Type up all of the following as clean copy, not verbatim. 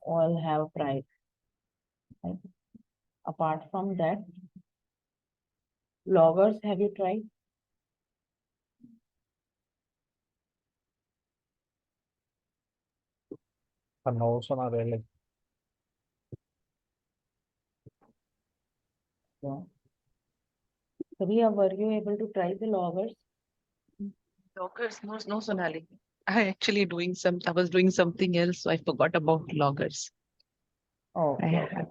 all have tried. Right? Apart from that, loggers, have you tried? No, so not really. Yeah. Riya, were you able to try the loggers? Loggers, no, no, Sonali. I was doing something else, so I forgot about loggers. Okay, I okay.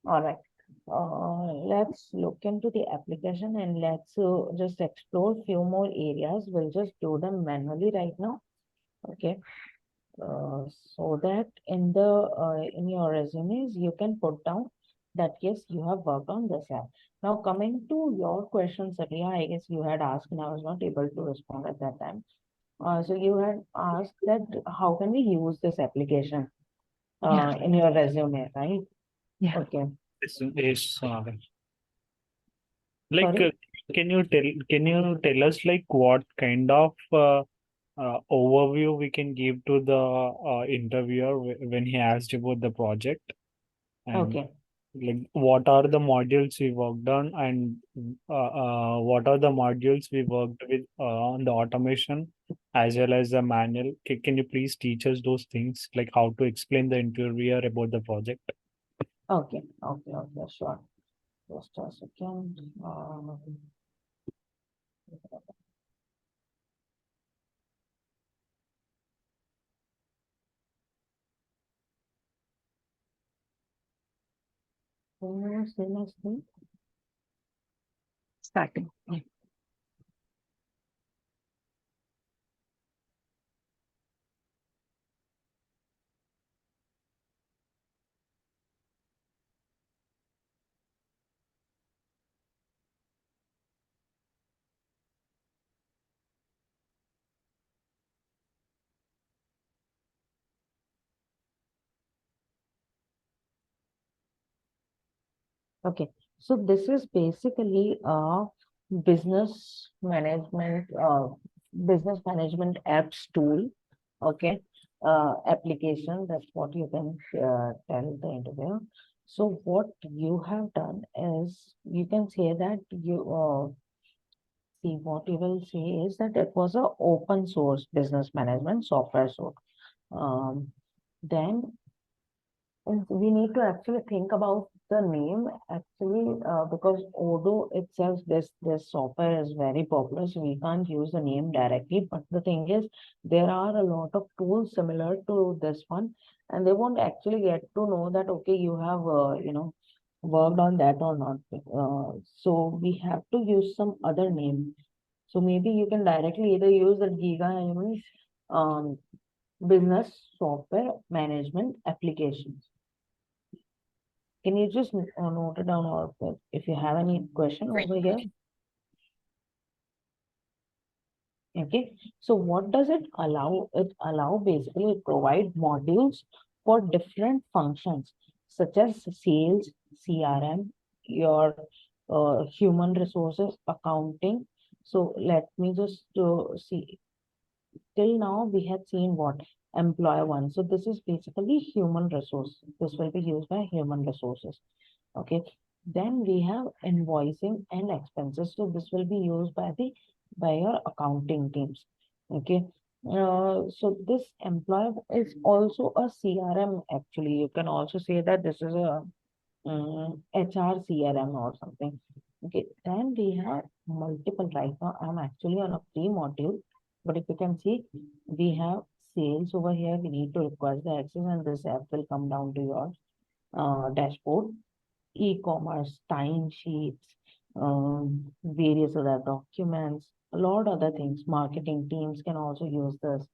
All right. Let's look into the application and let's just explore few more areas. We'll just do them manually right now. Okay. So that in your resumes you can put down that yes, you have worked on this app. Now coming to your questions, Satya, I guess you had asked and I was not able to respond at that time. So you had asked that how can we use this application Yeah, in your resume, right? yeah. Okay. Yes, like, Sorry. can you tell us like what kind of overview we can give to the interviewer when he asked about the project, and Okay. like what are the modules we worked on, and what are the modules we worked with on the automation as well as the manual. Can you please teach us those things, like how to explain the interviewer about the project? Okay. Okay. Okay. Sure. Just a second. Say next thing. Starting. Yeah. Okay, so this is basically a business management uh, business management apps tool. Okay, application. That's what you can tell the interviewer. So what you have done is you can say that you see what you will say is that it was a open source business management software. So then we need to actually think about the name actually because although itself this software is very popular, so we can't use the name directly. But the thing is, there are a lot of tools similar to this one, and they won't actually get to know that okay, you have worked on that or not. So we have to use some other name. So maybe you can directly either use the Giga um, business software management applications. Can you just note it down, or if you have any question over here? Okay. So what does it allow? It allow basically it provide modules for different functions such as sales, CRM, your human resources, accounting. So let me just see. Till now we had seen what employer one. So this is basically human resource. This will be used by human resources. Okay, then we have invoicing and expenses. So this will be used by the by your accounting teams. Okay, so this employer is also a CRM. Actually, you can also say that this is a HR CRM or something. Okay, then we have multiple. Right now I'm actually on a free module, but if you can see, we have sales over here. We need to request the access, and this app will come down to your dashboard. E-commerce, time sheets, various other documents, a lot other things. Marketing teams can also use this.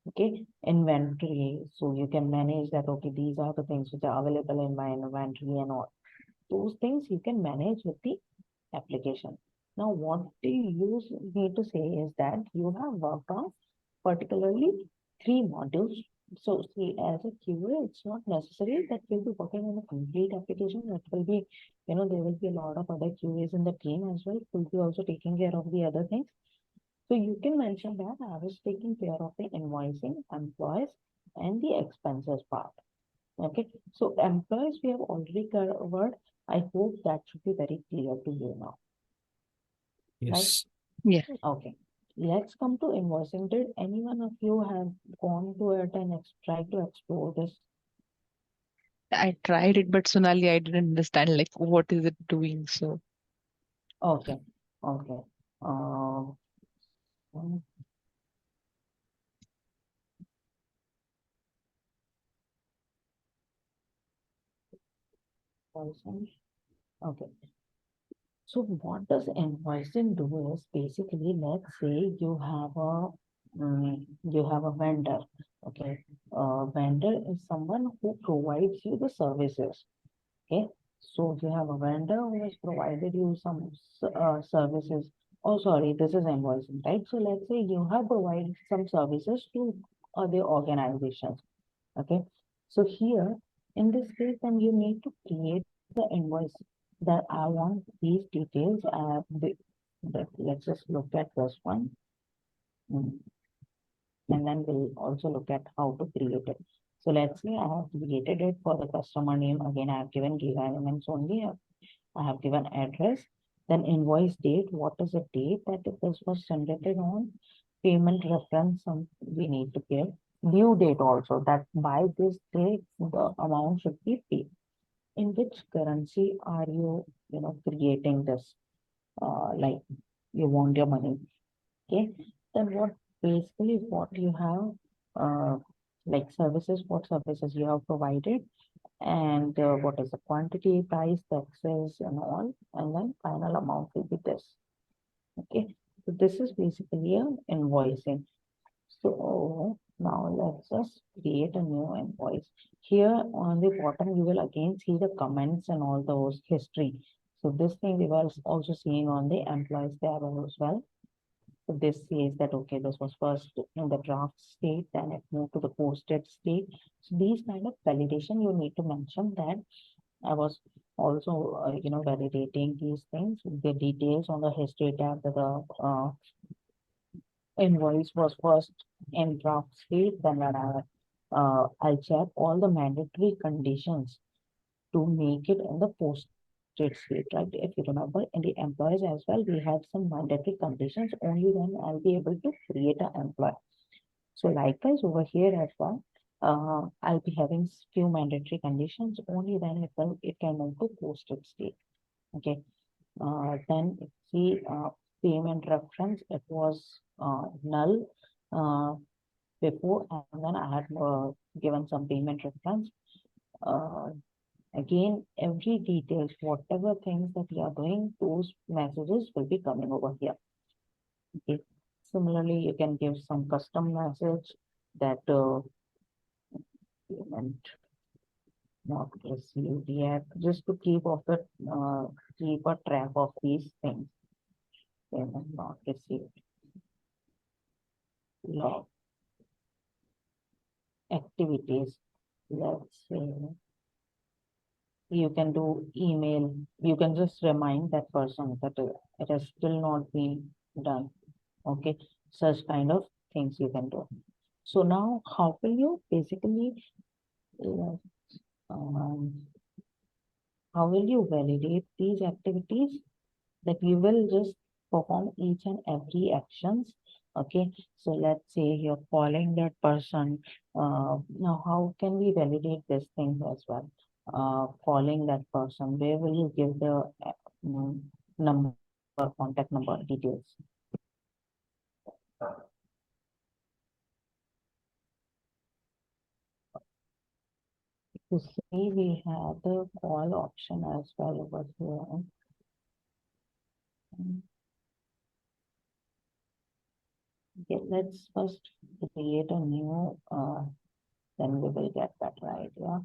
Okay, inventory. So you can manage that. Okay, these are the things which are available in my inventory and all. Those things you can manage with the application. Now, what do you need to say is that you have worked on particularly three modules. So, see, as a QA, it's not necessary that you'll be working on a complete application. It will be, there will be a lot of other QAs in the team as well, who will be also taking care of the other things. So you can mention that I was taking care of the invoicing, employees, and the expenses part. Okay, so employees we have already covered. I hope that should be very clear to you now, right? Yes. Yeah, Okay, let's come to invoicing. Did any one of you have gone to it and tried to explore this? I tried it, but Sonali, I didn't understand like what is it doing. So Okay, okay. Uh, one person. Okay. So what does invoicing do is basically, let's say you have a vendor. Okay, vendor is someone who provides you the services. Okay, so you have a vendor who has provided you some services. Oh, sorry, this is invoicing, right? So let's say you have provided some services to other organizations. Okay, so here in this case, then you need to create the invoice that I want these details. Let's just look at this one, mm, and then we'll also look at how to create it. So let's say I have created it for the customer name. Again, I have given giga elements only. I have given address, then invoice date. What is the date that this was generated on? Payment reference, some we need to give. Due date also, that by this date the amount should be paid. In which currency are you, creating this? Like you want your money. Okay. Then what you have, like services, what services you have provided, and what is the quantity, price, taxes, and all, and then final amount will be this. Okay, so this is basically a invoicing. So now let's just create a new invoice. Here on the bottom, you will again see the comments and all those history. So this thing we were also seeing on the employees tab as well. So this says that, okay, this was first in the draft state, then it moved to the posted state. So these kind of validation, you need to mention that I was also, validating these things, the details on the history tab that the invoice was first in draft state, then I'll check all the mandatory conditions to make it in the posted state, right? If you remember, in the employees as well, we have some mandatory conditions. Only then I'll be able to create an employee. So likewise over here as well, I'll be having few mandatory conditions. Only then it can move to posted state. Okay. Then if see payment reference, it was null before, and then I had given some payment reference. Uh, Again, every details, whatever things that you are doing, those messages will be coming over here. Okay. Similarly, you can give some custom message that payment not received yet, just to keep a track of these things. Payment not received. Log activities. Let's say you can do email. You can just remind that person that it has still not been done. Okay, such kind of things you can do. So now, how will you basically, uh, um, how will you validate these activities? That you will just perform each and every actions. Okay, so let's say you're calling that person. Now how can we validate this thing as well? Calling that person, where will you give the mm, number, contact number details? You see we have the call option as well over here. Mm, okay, let's first create a new, then we will get that right. Yeah.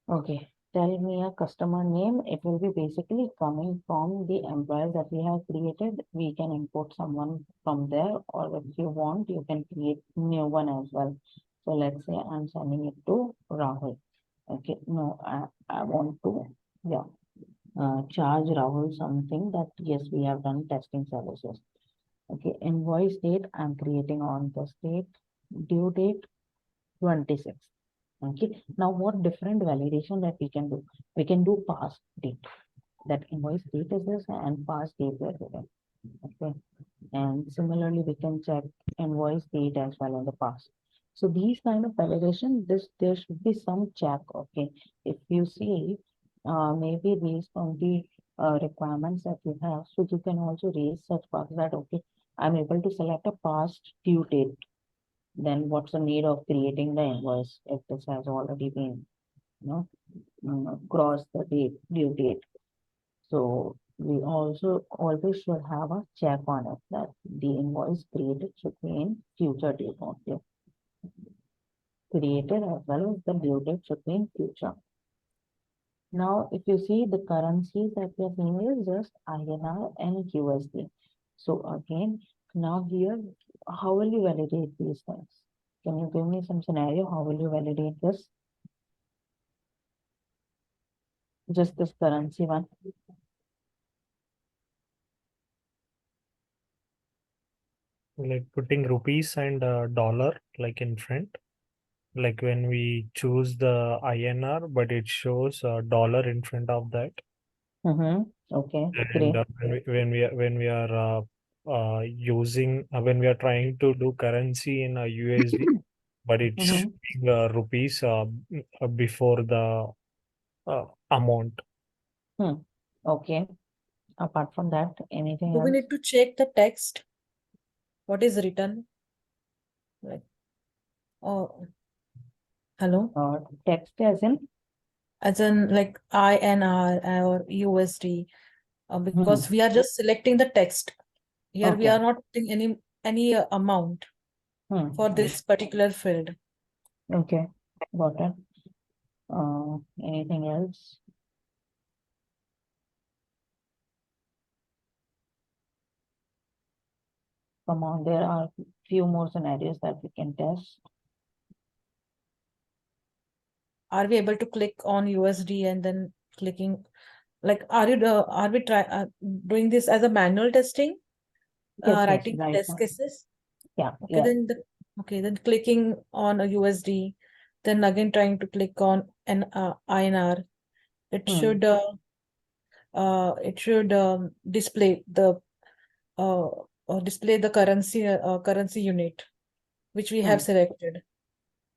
Okay, tell me a customer name. It will be basically coming from the employees that we have created. We can import someone from there, or if you want, you can create new one as well. So let's say I'm sending it to Rahul. Okay, no, I want to, yeah, charge Rahul something that yes, we have done testing services. Okay, invoice date, I'm creating on the date, due date 26. Okay. Now, what different validation that we can do? We can do past date. That invoice date is this and past date is this. Okay. And similarly, we can check invoice date as well in the past. So these kind of validation, this there should be some check. Okay. If you see, maybe based on the requirements that you have, so you can also raise such bugs that okay, I'm able to select a past due date. Then what's the need of creating the invoice if this has already been, you know, crossed the due date? So we also always should have a check on it that the invoice created should be in future date only. Created as well as the due date should be in future. Now, if you see the currencies that we are seeing is just INR and USD. So again, now here, how will you validate these things? Can you give me some scenario? How will you validate this? Just this currency one. Like putting rupees and dollar like in front. Like when we choose the INR, but it shows a dollar in front of that. Okay, And great. when we are using when we are trying to do currency in a USD, but it's Mm-hmm. showing rupees before the amount. Okay. Apart from that, anything Do we else? need to check the text? What is written? Like, oh, hello? Text as in? As in like INR or USD, because Hmm. we are just selecting the text. Here we Okay. are not putting any amount for Hmm. this particular field. Okay. Got it. Anything else? Come on, there are few more scenarios that we can test. Are we able to click on USD and then clicking? Like, are we doing this as a manual testing? Yes, yes, Writing the right test now. cases? Yeah, Okay, yeah. then clicking on a USD, then again trying to click on an INR. It Hmm. should display the uh, currency unit which we have Hmm. selected.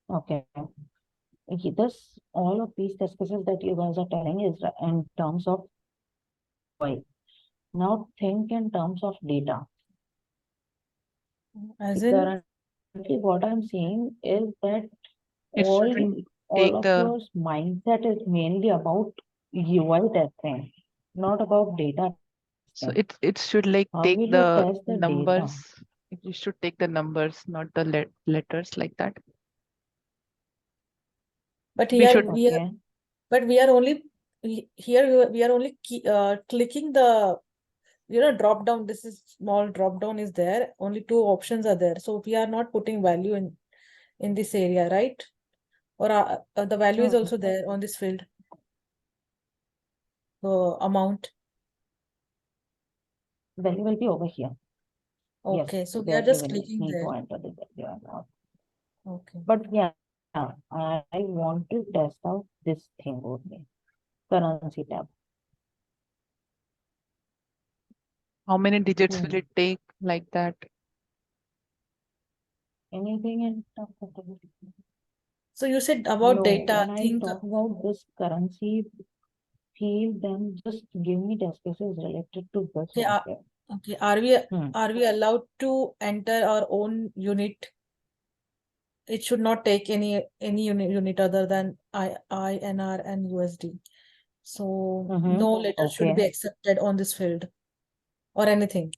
Okay. This all of these test cases that you guys are telling is in terms of UI. Now think in terms of data. As See, in, currently what I'm seeing is that It all shouldn't all take of the your mindset is mainly about UI testing, not about data so testing. it should like How take will you the test the data? numbers. You should take the numbers, not the letters like that. but We here should we are, Okay. but we are only here we are only clicking the drop down. This is small drop down is there. Only two options are there, so we are not putting value in this area, right? Or the value is Hmm. also there on this field, amount. Value will be over here. Yes, Okay, so we are there you just will clicking need there. to enter the value amount. Okay. But yeah, I want to test out this thing only. Currency tab. how many digits will Hmm. it take like that? Anything in terms of So you said about no, data. when I Think, talk about this currency field, then just give me test cases related to this okay, only. okay. Hmm. Are we allowed to enter our own unit? It should not take any unit other than INR and USD. So Mm-hmm. no letter should Okay. be accepted on this field or anything.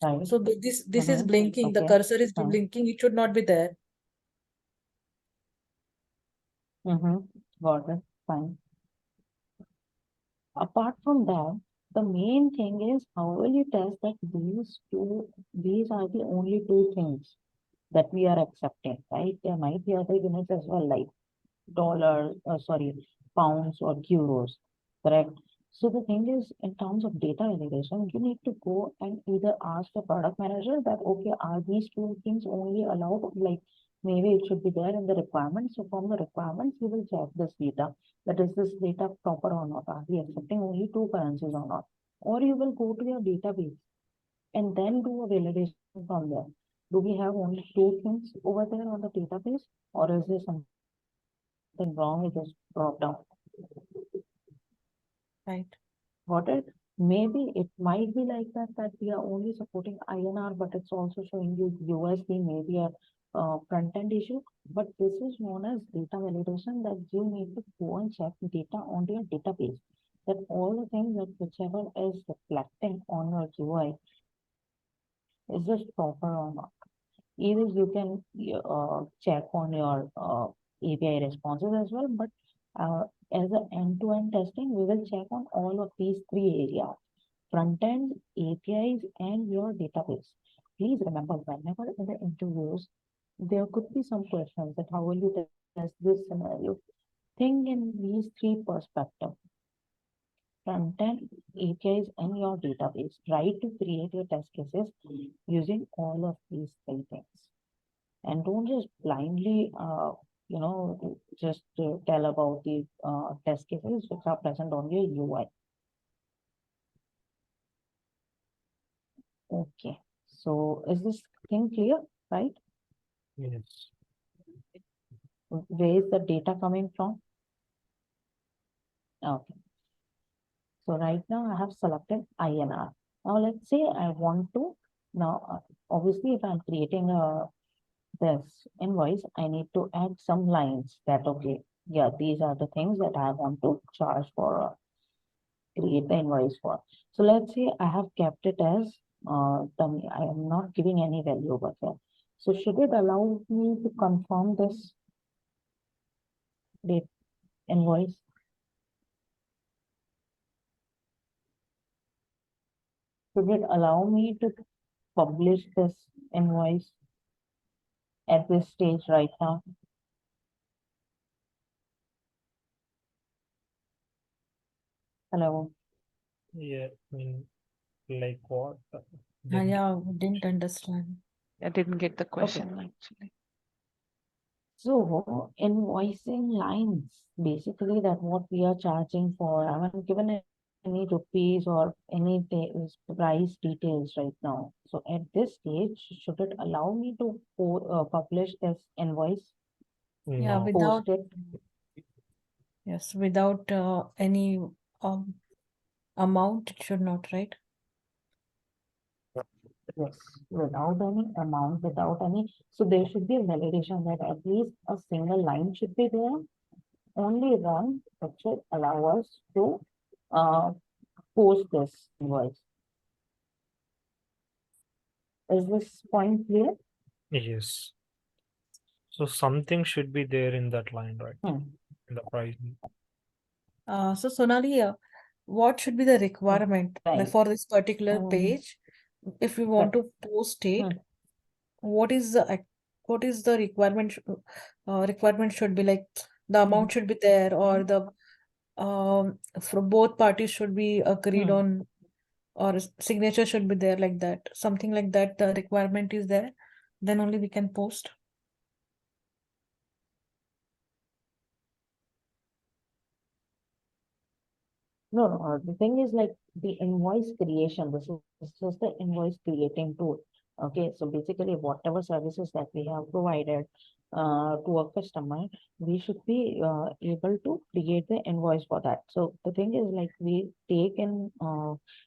Right. So this is Mm-hmm. blinking. The Okay. cursor is Fine. blinking. It should not be there. Mm-hmm. Got it. Fine. Apart from that, the main thing is how will you test that these are the only two things that we are accepting, right? There might be other units as well, like dollars, sorry, pounds or euros, correct? So the thing is, in terms of data validation, you need to go and either ask the product manager that, okay, are these two things only allowed? Like, maybe it should be there in the requirements. So from the requirements, we will check this data. That is this data proper or not? Are we accepting only two currencies or not? Or you will go to your database and then do a validation from there. Do we have only two things over there on the database, or is there something wrong with this drop down? Right. Got it? Maybe it might be like that we are only supporting INR, but it's also showing you USD, maybe a front end issue. But this is known as data validation, that you need to go and check data on your database. That all the things that whichever is reflecting on your UI is this proper or not. Either you can check on your API responses as well, but as an end-to-end testing, we will check on all of these three areas: front end, APIs, and your database. Please remember, whenever in the interviews, there could be some questions that how will you test this scenario? Think in these three perspectives: front end, APIs, and your database. Try to create your test cases using all of these three things. And don't just blindly, just tell about the test cases which are present on your UI. Okay, so is this thing clear, right? Yes. Where is the data coming from? Okay, so right now I have selected INR. Now let's say I want to, now obviously if I'm creating this invoice, I need to add some lines that, okay, yeah, these are the things that I want to charge for, create the invoice for. So let's say I have kept it as dummy. I am not giving any value over here. So should it allow me to confirm this date invoice? Should it allow me to publish this invoice at this stage right now? Hello. Yeah. Like what? Yeah, we didn't understand. I didn't get the question actually. So invoicing lines, basically that what we are charging for. I haven't given any rupees or any price details right now. So at this stage, should it allow me to publish this invoice, Yeah, No. without, post it? yes, without any um amount, it should not, right? Yes, without any amount, without any. So there should be a validation that at least a single line should be there, only one that should allow us to uh, post this invoice. Is this point clear? Yes. So something should be there in that line, right? Hmm. In the pricing. So Sonali, what should be the requirement like Right. for this particular page? If we want to post it, Hmm. what is the what is the requirement? Requirement should be like the amount should be there, or the from both parties should be agreed on, or signature should be there, like that. Something like that. The requirement is there, then only we can post. No, no, the thing is like the invoice creation. This is just the invoice creating tool. Okay, so basically whatever services that we have provided to a customer, we should be able to create the invoice for that. So the thing is like we take in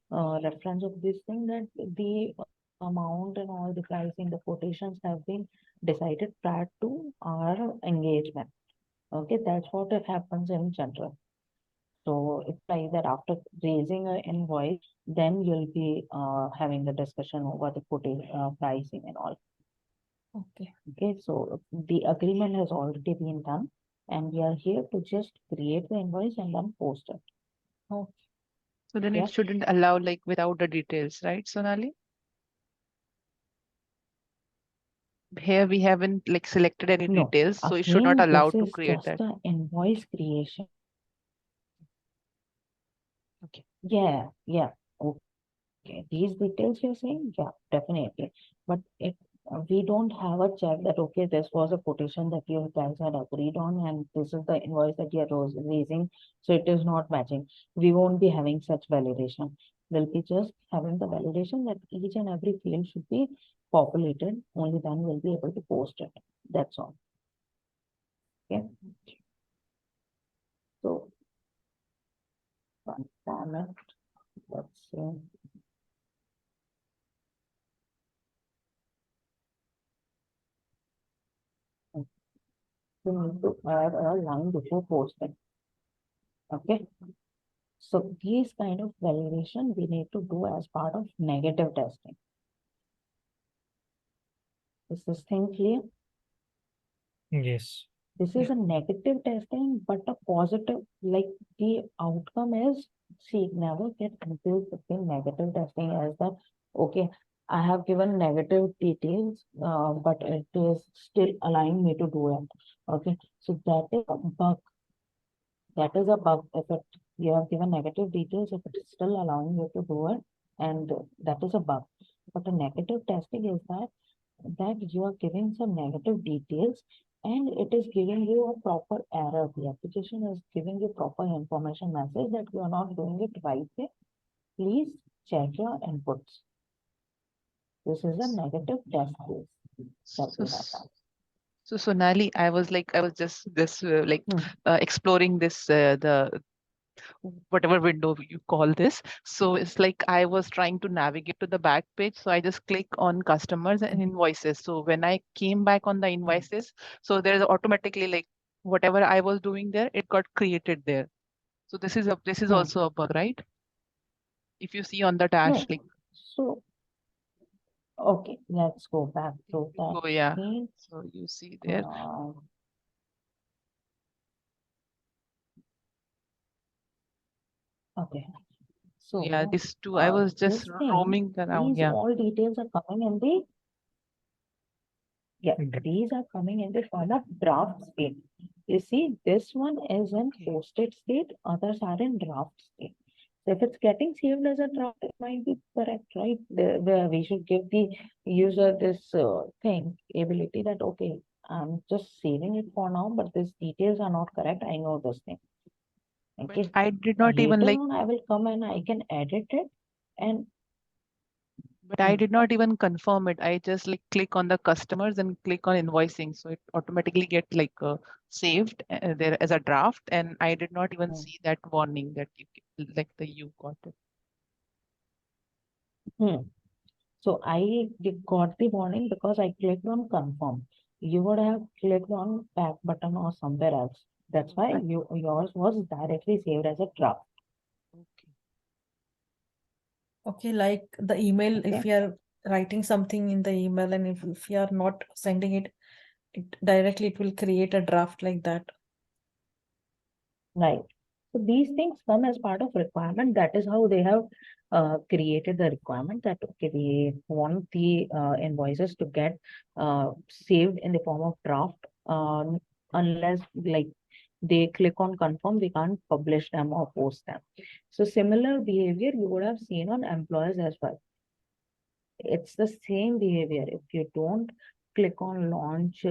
reference of this thing that the amount and all the pricing, the quotations have been decided prior to our engagement. Okay, that's what it happens in general. So it's like that after raising an invoice, then you'll be having the discussion over the quotation, pricing and all. Okay. Okay, so the agreement has already been done, and we are here to just create the invoice and then post it. Okay. So then Yeah. it shouldn't allow like without the details, right, Sonali? Here we haven't like selected any No, details, so it should not again, allow this to is create just that. the invoice creation. Okay. Yeah, yeah. Okay, these details you're saying, yeah, definitely. But it we don't have a check that, okay, this was a quotation that you guys had agreed on, and this is the invoice that you're raising, so it is not matching. We won't be having such validation. We'll be just having the validation that each and every field should be populated. Only then we'll be able to post it. That's all. Okay. So, one format. Let's see. We need to add a line before posting. Okay. So these kind of validation we need to do as part of negative testing. Is this thing clear? Yes. This is a negative testing, but a positive, like the outcome is, see, never get confused between negative testing as the, okay, I have given negative details, but it is still allowing me to do it. Okay, so that is a bug. That is a bug. If it, you have given negative details, if it is still allowing you to do it, and that is a bug. But a negative testing is that you are giving some negative details and it is giving you a proper error. The application is giving you proper information message that you are not doing it right way. Please check your inputs. This is a negative test case that So, we have done. so Sonali, I was just exploring this the whatever window you call this. So it's like I was trying to navigate to the back page. So I just click on customers and invoices. So when I came back on the invoices, so there's automatically like whatever I was doing there, it got created there. So this is Hmm. also a bug, right? If you see on the dash, No. like So, okay, let's go back to that oh yeah. screen. So you see there. Okay. Yeah, So, these two, I was just this thing, roaming around. these Yeah. all details are coming in the, yeah, Dra- these are coming in the form of draft state. You see, this one is in Okay. posted state, others are in draft state. So if it's getting saved as a draft, it might be correct, right? Where we should give the user this thing, ability that, okay, I'm just saving it for now, but these details are not correct. I know this thing. But Okay. I did not even Later like, on, I will come and I can edit it and but I did not even confirm it. I just like click on the customers and click on invoicing. So it automatically get like saved there as a draft. And I did not even mm, see that warning that like the you got it. mm. So I got the warning because I clicked on confirm. You would have clicked on back button or somewhere else. That's why yours was directly saved as a draft. Okay. Okay, like the email, if Okay, we are writing something in the email and if we are not sending it, it directly it will create a draft like that. right. So these things come as part of requirement. That is how they have created the requirement that, okay, we want the invoices to get saved in the form of draft, unless like they click on confirm, we can't publish them or post them. So similar behavior you would have seen on employees as well. It's the same behavior. If you don't click on launch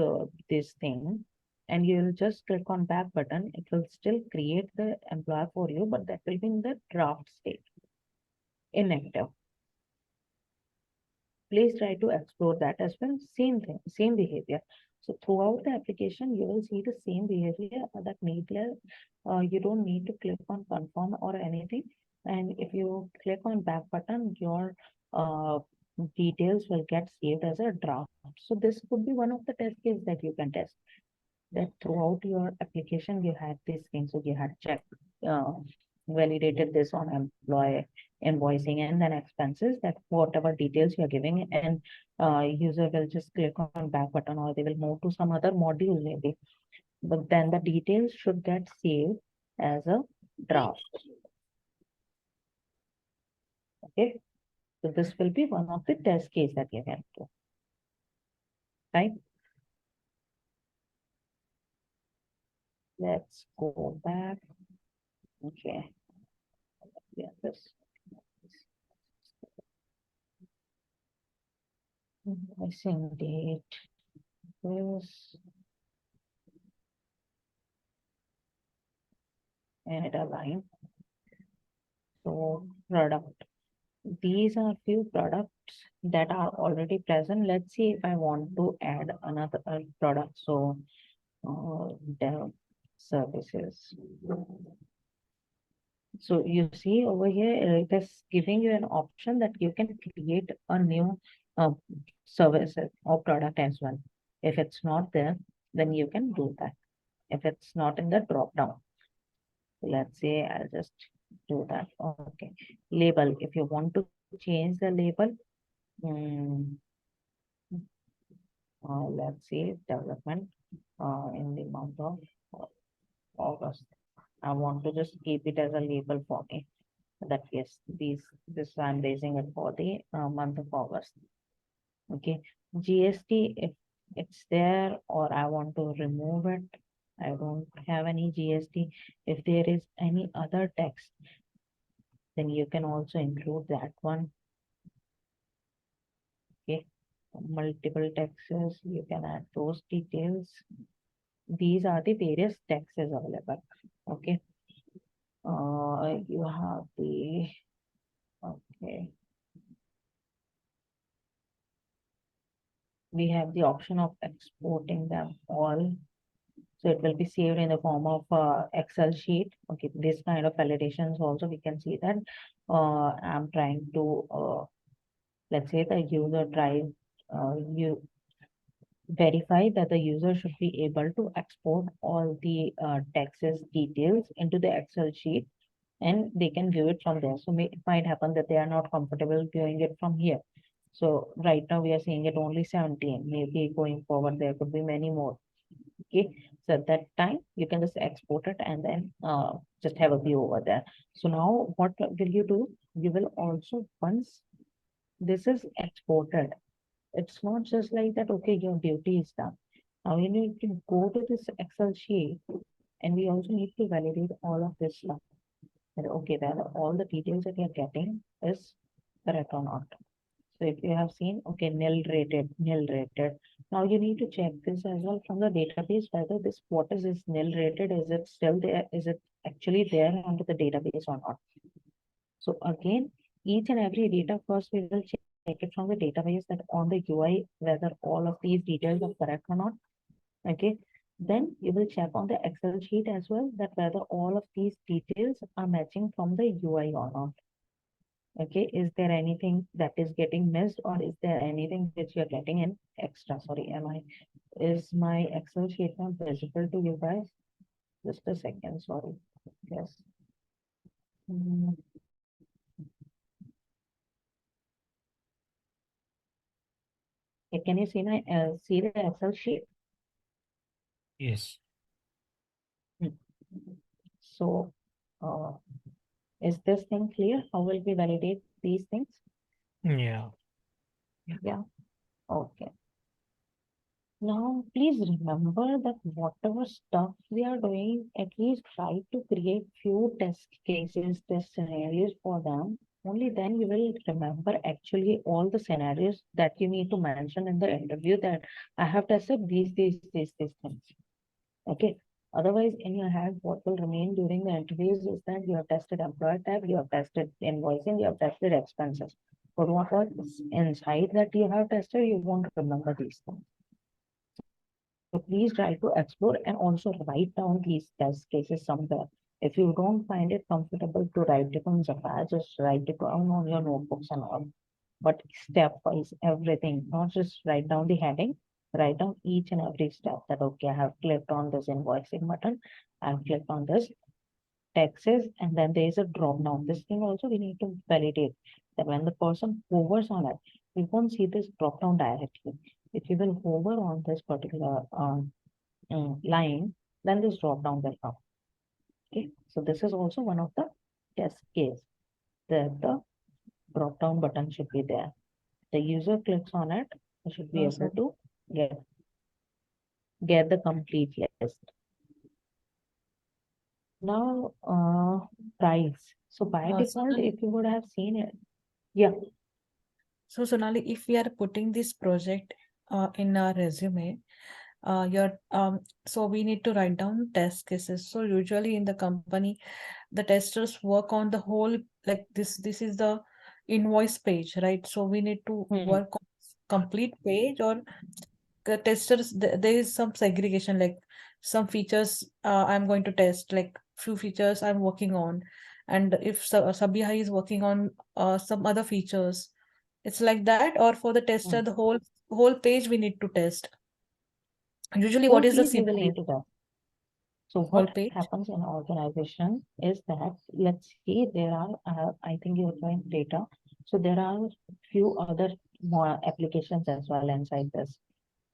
this thing and you'll just click on back button, it will still create the employer for you, but that will be in the draft state, inactive. Please try to explore that as well. Same thing, same behavior. So throughout the application, you will see the same behavior that needless. You don't need to click on confirm or anything. And if you click on back button, your uh, details will get saved as a draft. So this could be one of the test cases that you can test. That throughout your application, you had these things. So you had checked, uh, validated this on employee invoicing and then expenses, that whatever details you're giving, and user will just click on back button or they will move to some other module maybe. But then the details should get saved as a draft. Okay. So this will be one of the test case that you can do. Right? Let's go back. Okay. Yeah, this. missing date is add a line. So product. These are few products that are already present. Let's see if I want to add another product. So dev services. So you see over here, it is giving you an option that you can create a new uh, service or product as well. If it's not there, then you can do that. If it's not in the drop down, let's say I'll just do that. Okay, label. If you want to change the label, mm, let's say development in the month of August. I want to just keep it as a label for me. That yes, this I'm raising it for the month of August. Okay, GST, if it's there or I want to remove it, I don't have any GST. If there is any other tax, then you can also include that one. Okay, multiple taxes, you can add those details. These are the various taxes available. Okay, you have the okay. We have the option of exporting them all. So it will be saved in the form of Excel sheet. Okay, this kind of validations also we can see that I'm trying to let's say the user tries you verify that the user should be able to export all the taxes details into the Excel sheet and they can view it from there. So it might happen that they are not comfortable viewing it from here. So right now we are seeing it only 17. Maybe going forward there could be many more. Okay, so at that time you can just export it and then just have a view over there. So now what will you do? You will also once this is exported, it's not just like that, okay, your duty is done. Now you need to go to this Excel sheet and we also need to validate all of this stuff. That okay, whether all the details that you're getting is correct or not. So if you have seen, okay, nil rated, nil rated. Now you need to check this as well from the database, whether this what is this nil rated, is it still there? Is it actually there onto the database or not? So again, each and every data first we will check it from the database that on the UI, whether all of these details are correct or not. Okay. Then you will check on the Excel sheet as well that whether all of these details are matching from the UI or not. Okay, is there anything that is getting missed or is there anything which you're getting in extra? Sorry, is my Excel sheet not visible to you guys? Just a second, sorry. Yes. Mm, can you see my see the Excel sheet? Yes. Mm. So, is this thing clear? How will we validate these things? Yeah. Yeah. Okay. Now, please remember that whatever stuff we are doing, at least try to create few test cases, test scenarios for them. Only then you will remember actually all the scenarios that you need to mention in the interview that I have tested these things. Okay. Otherwise, in your head, what will remain during the interviews is that you have tested employer tab, you have tested invoicing, you have tested expenses. But what was inside that you have tested, you won't remember these things. So please try to explore and also write down these test cases somewhere. If you don't find it comfortable to write it on Zappa, just write it down on your notebooks and all. But step-wise, everything, not just write down the heading, write down each and every step that, okay, I have clicked on this invoicing button, I've clicked on this taxes, and then there is a drop down. This thing also we need to validate that when the person hovers on it, we won't see this drop down directly. If you will hover on this particular line, then this drop down will come. Okay, so this is also one of the test case that the drop down button should be there. The user clicks on it, they should be able to get the complete list. Now, price. So by default, Sonali. if you would have seen it, yeah. So Sonali, if we are putting this project in our resume, so we need to write down test cases. So usually in the company, the testers work on the whole, like this is the invoice page, right? So we need to work on complete page, or the testers, there is some segregation, like some features I'm going to test, like few features I'm working on, and if Sabiha is working on some other features, it's like that. Or for the tester, the whole page we need to test. Usually, Whole what is the page you will scenario? need to test. So Whole what page. happens in organization is that, let's see, there are, I think you're doing data. So there are few other more applications as well inside this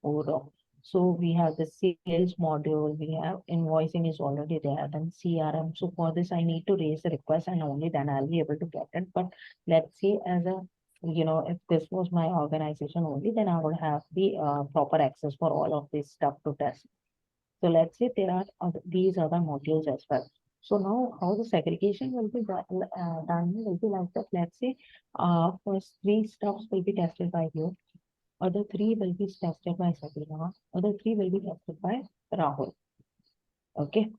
overall. So we have the sales module, we have invoicing is already there, then CRM. So for this, I need to raise a request and only then I'll be able to get it. But let's say as a, if this was my organization only, then I would have the proper access for all of this stuff to test. So let's say there are these other modules as well. So now how the segregation will be done will be like that. Let's say first three stuffs will be tested by you, other three will be tested by Sabrina, other three will be tested by Rahul. Okay.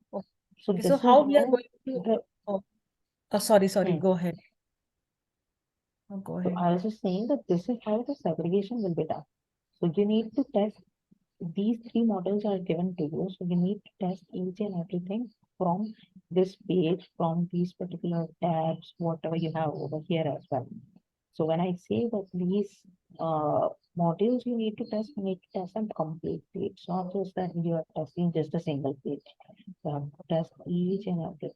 So Okay, so this is how we are how going to, the oh, sorry, hmm. go ahead. Oh, go So ahead. I was just saying that this is how the segregation will be done. So you need to test these three models are given to you. So you need to test each and everything from this page, from these particular tabs, whatever you have over here as well. So when I say that these modules you need to test, you need to test them completely. It's not just that you are testing just a single page. You have to test each and everything.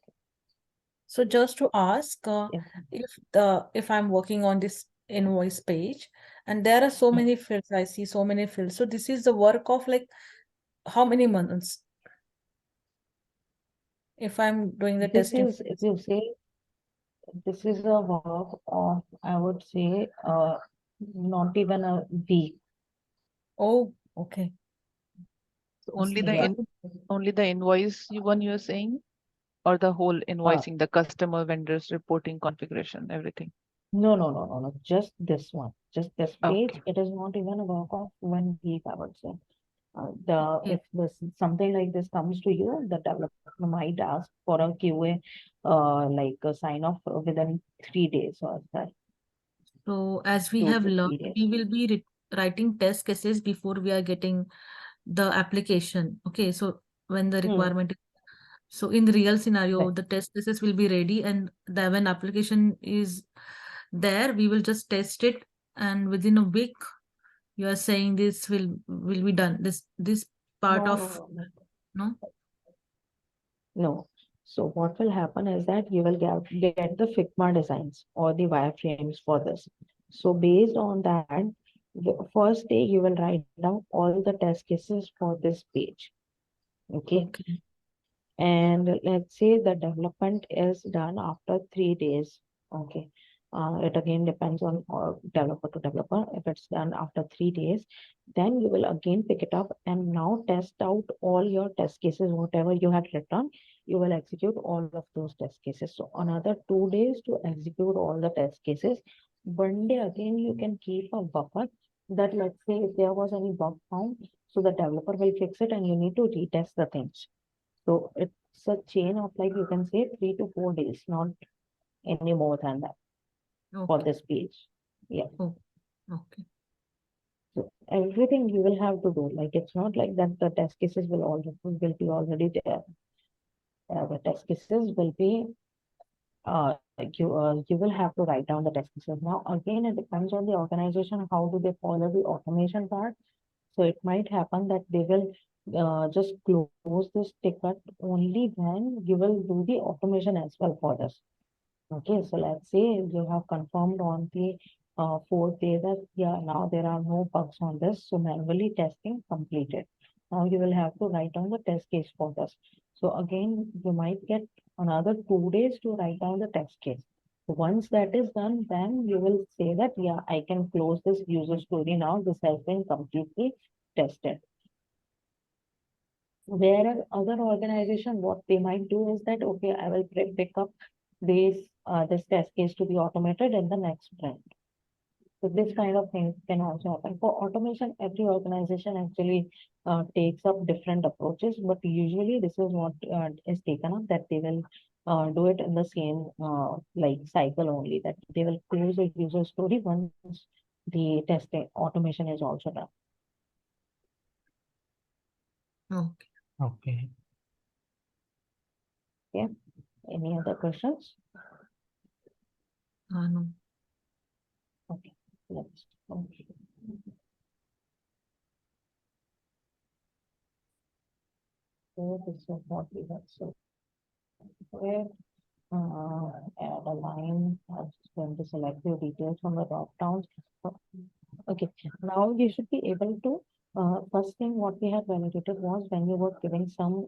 So just to ask, Yeah. if I'm working on this invoice page, and there are so Mm. many fields, I see so many fields. So this is the work of like how many months if I'm doing the This testing? is, if you say, this is a work of, I would say, not even a week. Oh, okay. So That's only the Yeah. nice. in only the invoice one you're saying, or the whole Uh, invoicing, the customer vendors reporting configuration, everything. no. Just this one. Just this page. Okay. It is not even a work of 1 week, I would say. The Okay. if this something like this comes to you, the developer might ask for a QA, like a sign off within 3 days or that So as we two have to learned, three we days. will be writing test cases before we are getting the application. Okay, so when the Hmm. requirement is, so in the real scenario, Right. the test cases will be ready, and then when application is there, we will just test it, and within a week, you are saying this will be done. This part No, of, no, no, no. no? No. So what will happen is that you will get the Figma designs or the wireframes for this. So based on that, the first day you will write down all the test cases for this page. Okay. Okay. And let's say the development is done after 3 days. Okay. It again depends on developer to developer. If it's done after 3 days, then you will again pick it up and now test out all your test cases, whatever you had written, you will execute all of those test cases. So another 2 days to execute all the test cases. One day again, you can keep a buffer that, let's say if there was any bug found, so the developer will fix it and you need to retest the things. So it's a chain of, like, you can say 3 to 4 days, not any more than that for Okay. this page. Yeah. Oh, okay. So everything you will have to do. Like, it's not like that the test cases will be already there. The test cases will be you will have to write down the test cases. Now again, it depends on the organization, how do they follow the automation part. So it might happen that they will just close this ticket only when you will do the automation as well for this. Okay, so let's say you have confirmed on the fourth day that, yeah, now there are no bugs on this, so manually testing completed. Now you will have to write down the test case for this. So again, you might get another 2 days to write down the test case. So once that is done, then you will say that, yeah, I can close this user story now. This has been completely tested. Whereas other organization, what they might do is that, okay, I will pick up this test case to be automated in the next sprint. So this kind of things can also happen. For automation, every organization actually takes up different approaches, but usually this is what is taken up, that they will do it in the same like cycle only, that they will close a user story once the testing automation is also done. Okay. Okay. Any other questions? No. Okay, let's okay. So this is what we have. So where add a line. I'm just going to select your details from the drop downs. Okay, now you should be able to. First thing what we have validated was when you were giving some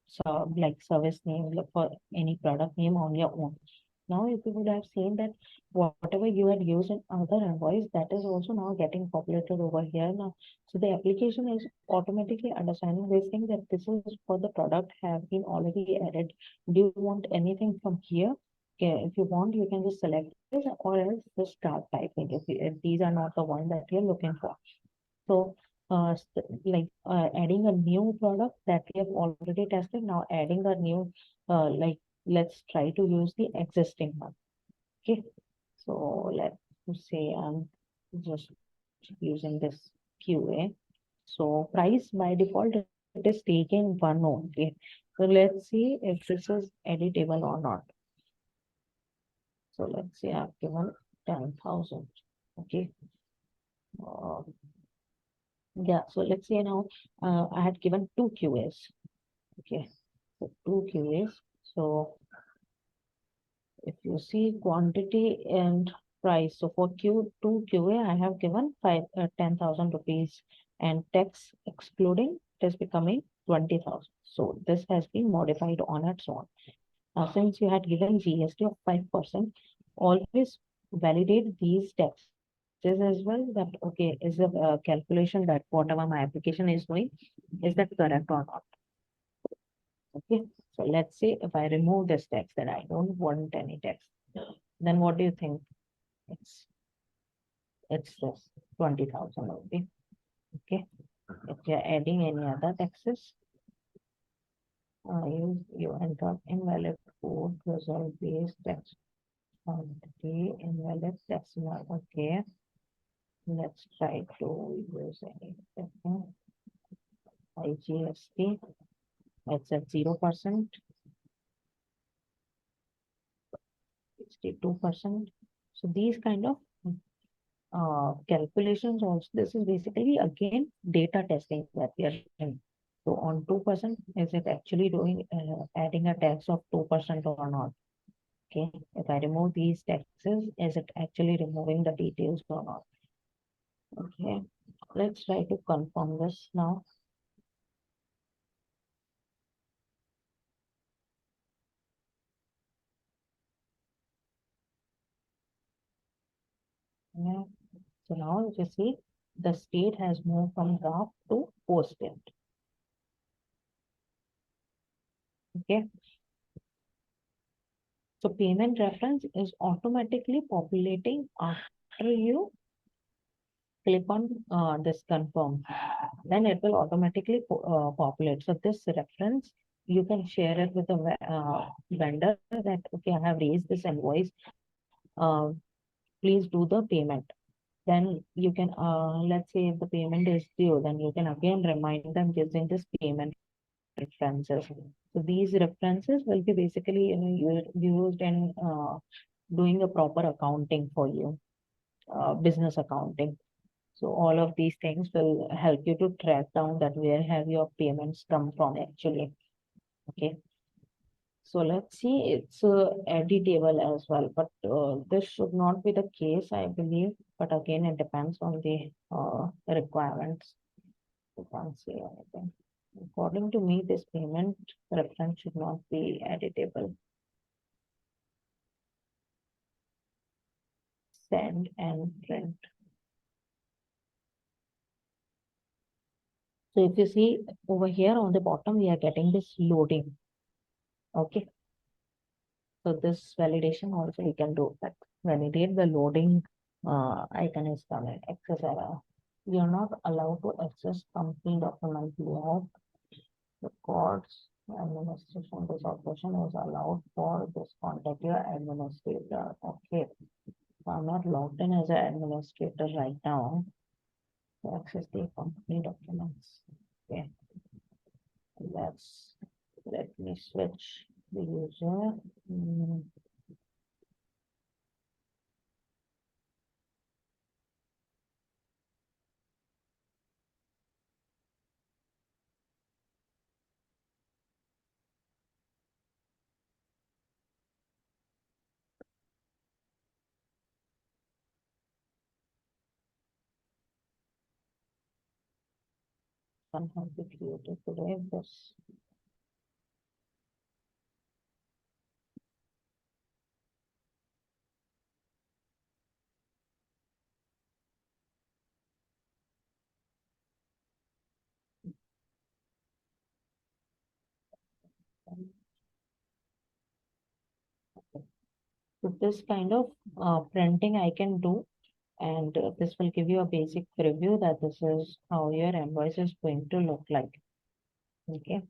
so like service name like for any product name on your own. Now, if you would have seen that whatever you had used in other invoice, that is also now getting populated over here now. So the application is automatically understanding this thing, that this is for the product have been already added. Do you want anything from here? Okay, if you want, you can just select this or else just start typing if these are not the one that you're looking for. So, adding a new product that we have already tested, now adding a new, let's try to use the existing one. Okay, so let's say I'm just using this QA. So price by default, it is taking one only. So let's see if this is editable or not. So let's say I've given 10,000. Okay. Uh, Yeah, so let's say now I had given two QAs. Okay, so two QAs. So if you see quantity and price, so for Q2 QA, I have given 10,000 rupees, and tax excluding it is becoming 20,000. So this has been modified on its own. Now, since you had given GST of 5%, always validate these taxes as well, that okay, is the calculation that whatever my application is doing, is that correct or not? Okay, so let's say if I remove this tax, then I don't want any tax. Then what do you think? It's it's this 20,000 only. Okay, if you're adding any other taxes, you enter invalid code result based tax quantity invalid decimal. Okay, let's try to use anything. IGST, it's at 0%, 62%. So these kind of calculations also, this is basically again data testing that we are doing. So on 2%, is it actually doing adding a tax of 2% or not? Okay, if I remove these taxes, is it actually removing the details or not? Okay, let's try to confirm this now. Yeah. So now if you see, the state has moved from draft to posted. Okay. So payment reference is automatically populating after you click on this confirm. Then it will automatically populate. So this reference, you can share it with the vendor that, okay, I have raised this invoice. Please do the payment. Then you can, let's say if the payment is due, then you can again remind them using this payment references. So these references will be basically, used in doing the proper accounting for you, business accounting. So all of these things will help you to track down that where have your payments come from actually. Okay. So let's see, it's editable as well, but this should not be the case, I believe. But again, it depends on the requirements. You can't say anything. According to me, this payment reference should not be editable. Send and print. So if you see over here on the bottom, we are getting this loading. Okay. So this validation also we can do that. Validate the loading icon is coming, access error. You are not allowed to access company document layout records. Administration, this operation is allowed for this contact your administrator. Okay. So I'm not logged in as an administrator right now to access the company documents. Okay. Let me switch the user. One has been created today. This so this kind of printing I can do, and this will give you a basic preview that this is how your invoice is going to look like. Okay.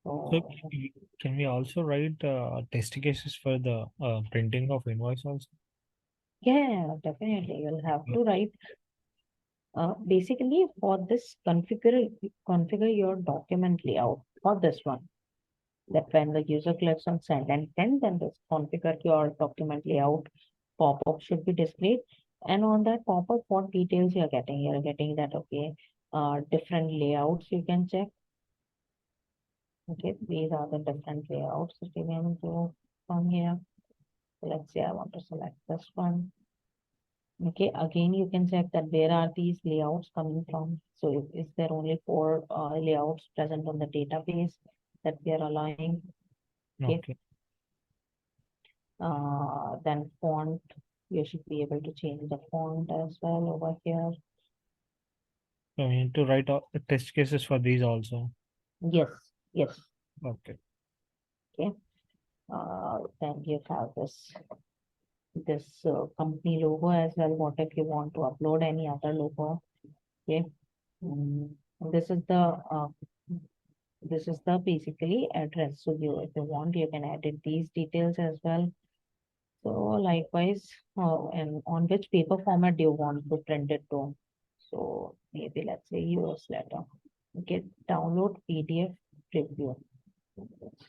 So So can we also write test cases for the printing of invoice also? yeah, definitely you'll have to write. Basically, for this configure your document layout for this one. That when the user clicks on send and send, then this configure your document layout pop-up should be displayed. And on that pop-up, what details you're getting? You're getting that, okay, different layouts you can check. Okay, these are the different layouts that you can do from here. So let's say I want to select this one. Okay, again, you can check that where are these layouts coming from. So is there only 4 layouts present on the database that we are allowing? Okay. Okay. Then font, you should be able to change the font as well over here. So we need to write test cases for these also. Yes, yes. Okay. Okay. Then you have this company logo as well. What if you want to upload any other logo? Okay. This is the basically address. So you, if you want, you can edit these details as well. So likewise, and on which paper format do you want to print it to? So maybe let's say US letter. Okay, download PDF preview.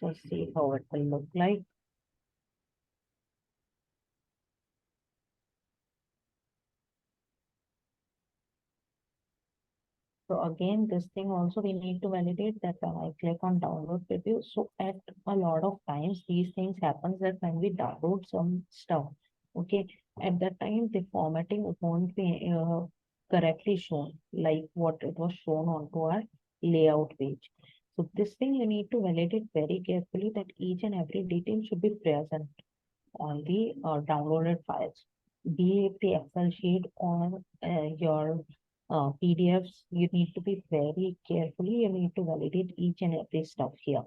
Let's see how it will look like. So again, this thing also we need to validate that when I click on download preview. So at a lot of times these things happens that when we download some stuff, okay, at that time the formatting won't be correctly shown like what it was shown onto our layout page. So this thing you need to validate very carefully that each and every detail should be present on the downloaded files, be it the Excel sheet or your PDFs. You need to be very carefully, you need to validate each and every stuff here.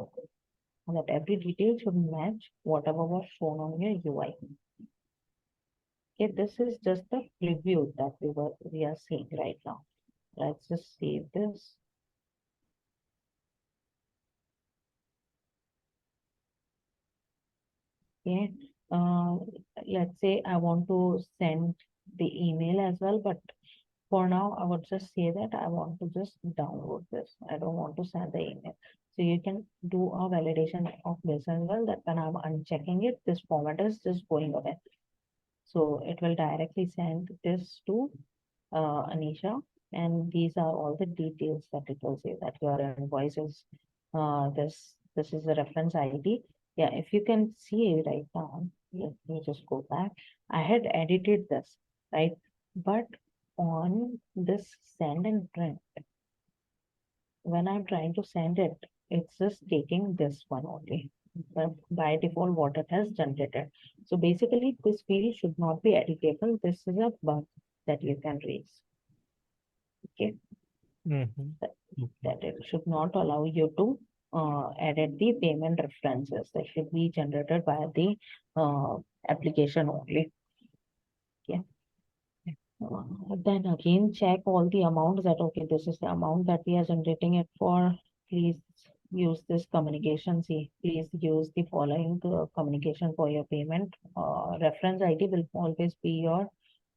That every detail should match whatever was shown on your UI. Okay, this is just the preview that we are seeing right now. Let's just save this. Okay, let's say I want to send the email as well, but for now, I would just say that I want to just download this. I don't want to send the email. So you can do a validation of this as well, that when I'm unchecking it, this format is just going away. So it will directly send this to Anisha, and these are all the details that it will say that your invoice is this is the reference ID. Yeah, if you can see right now, let me just go back. I had edited this, right? But on this send and print, when I'm trying to send it, it's just taking this one only. But by default, what it has generated. So basically, this field should not be editable. This is a bug that you can raise. Okay, Mhm. Okay. that it should not allow you to edit the payment references that should be generated by the application only. Okay. Then again check all the amounts that okay, this is the amount that we are generating it for. Please use this communication. See, please use the following communication for your payment. Reference ID will always be your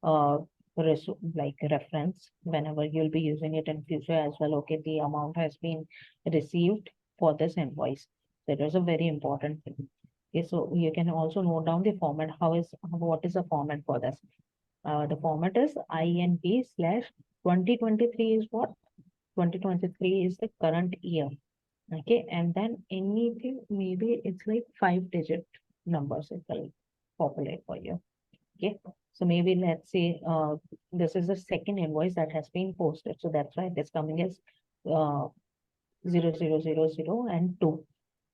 uh, like reference whenever you'll be using it in future as well. Okay, the amount has been received for this invoice. That is a very important thing. Okay, so you can also note down the format. What is the format for this? The format is INP slash 2023 is what? 2023 is the current year. Okay, and then anything, maybe it's like 5-digit numbers it will populate for you. Okay, so maybe let's say this is the second invoice that has been posted. So that's why this coming as 0000 and 2.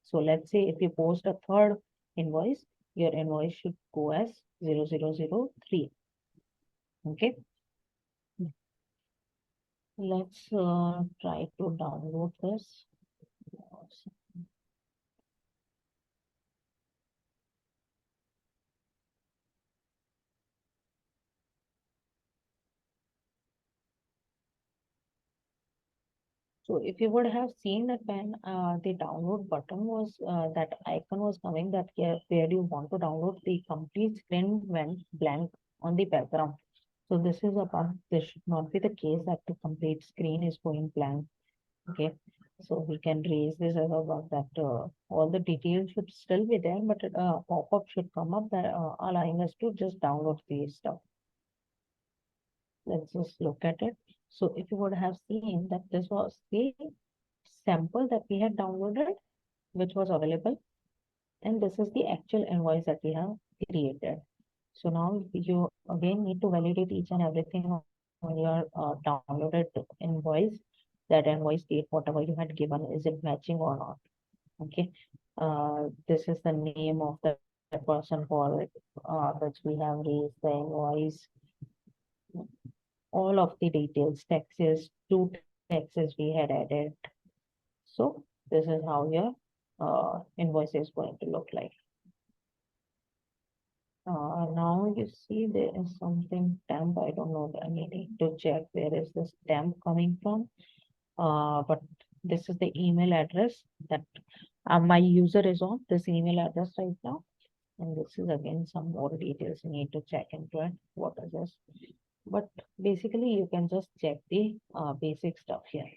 So let's say if you post a third invoice, your invoice should go as 0003. Okay. Let's try to download this. So if you would have seen that when the download button was that icon was coming that where you want to download, the complete screen went blank on the background. So this is about this should not be the case that the complete screen is going blank. Okay, so we can raise this as about that all the details should still be there, but a pop-up should come up that allowing us to just download the stuff. Let's just look at it. So if you would have seen that this was the sample that we had downloaded, which was available, and this is the actual invoice that we have created. So now you again need to validate each and everything on your downloaded invoice. That invoice date, whatever you had given, is it matching or not? Okay. This is the name of the person for which we have raised the invoice. All of the details, taxes, 2 taxes we had added. So this is how your invoice is going to look like. Now you see there is something temp. I don't know. I need to check where is this temp coming from. But this is the email address that my user is on this email address right now. And this is again some more details you need to check into it. What is this? But basically you can just check the basic stuff here.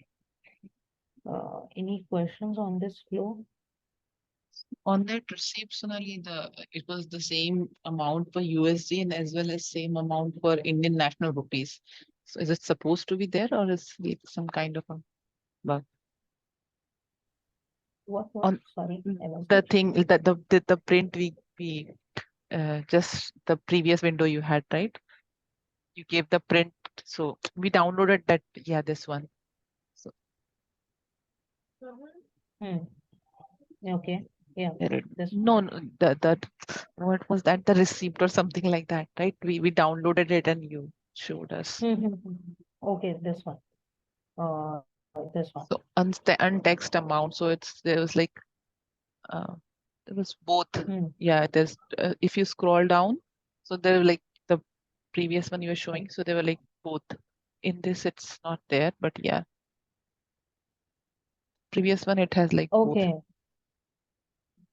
Any questions on this flow? On that receipt, Sonali, it was the same amount for USD and as well as same amount for Indian national rupees. So is it supposed to be there or is it some kind of a bug? What? On Sorry, I was the not thing sure. that the print we just the previous window you had, right? You gave the print, so we downloaded that. Yeah, this one. So Hmm. Okay. Yeah. there it, This no, no, the what was that? The receipt or something like that, right? We downloaded it and you showed us. Okay, this one. This one. So untaxed amount. So there was like there was both. Yeah, there's if you scroll down, so there were like the previous one you were showing. So they were like both. In this, it's not there, but yeah, previous one it has like both. Okay.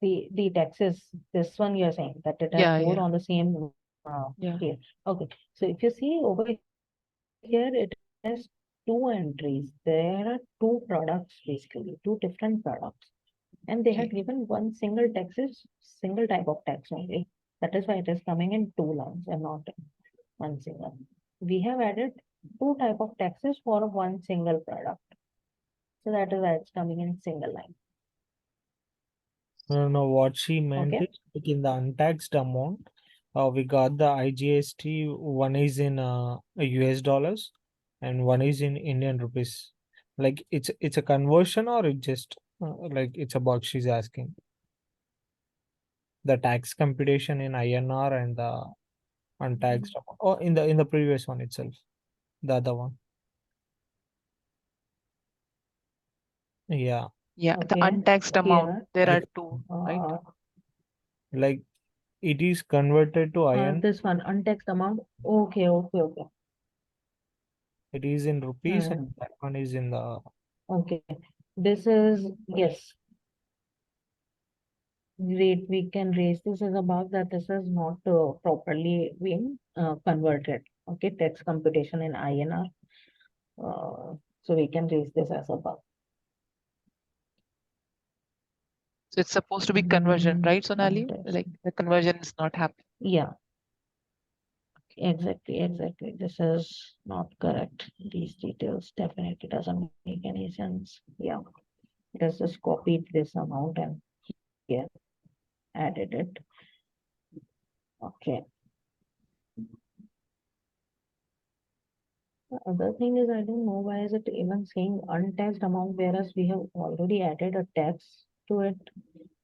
The taxes, this one you're saying that it has Yeah, both yeah, on the same yeah. scale. Okay. So if you see over here, it has 2 entries. There are 2 products, basically, 2 different products. And they have Okay. given one single type of tax only. That is why it is coming in 2 lines and not one single. We have added 2 type of taxes for one single product. So that is why it's coming in single line. No, what she meant Okay. is like in the untaxed amount, we got the IGST, one is in US dollars and one is in Indian rupees. Like it's a conversion or it just like it's a box she's asking. The tax computation in INR and the untaxed amount. Oh, in the previous one itself, the other one. Yeah, Yeah, the Okay. untaxed amount. Here, There are like two, right? uh, like It is converted to IN. This one, untaxed amount. Okay, okay, okay. It is in rupees, Hmm. and that one is in the. Okay. This is, yes. Great. We can raise this as above that this is not properly being converted. Okay, tax computation in INR. So we can raise this as above. So it's supposed to be conversion, right, Sonali? Untaxed. Like the conversion is not happening. Yeah, exactly, exactly. This is not correct. These details definitely doesn't make any sense. Yeah, let's just copied this amount and here added it. Okay. The other thing is I don't know why is it even saying untaxed amount, whereas we have already added a tax to it.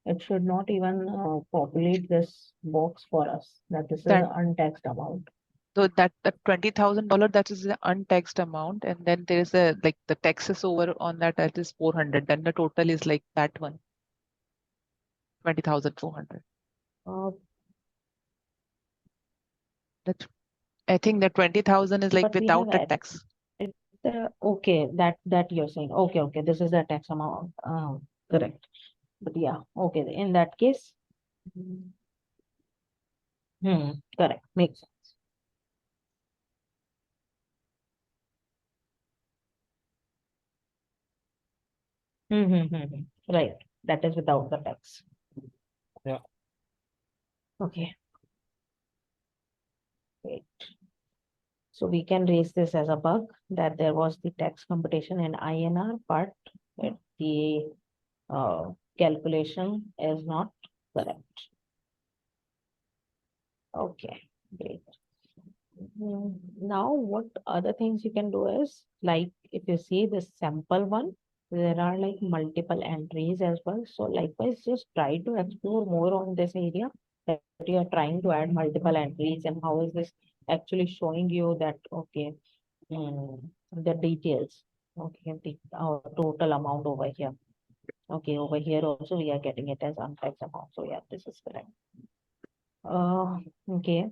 It should not even populate this box for us that this is That an untaxed amount. so that $20,000, that is the untaxed amount, and then there is a like the taxes over on that is 400. Then the total is like that one, 20,400. Uh, That I think that 20,000 is like but we have without a added tax. okay, that you're saying. Okay, okay, this is the tax amount. Correct. But yeah, okay, in that case, correct, makes sense. Right, that is without the tax. Yeah. Okay, great. So we can raise this as a bug that there was the tax computation in INR, but the calculation is not correct. Okay, great. Now, what other things you can do is like if you see this sample one, there are like multiple entries as well. So likewise, just try to explore more on this area that you are trying to add multiple entries and how is this actually showing you that okay, the details. Okay, our total amount over here. Okay, over here also we are getting it as untaxed amount. So yeah, this is correct. Okay.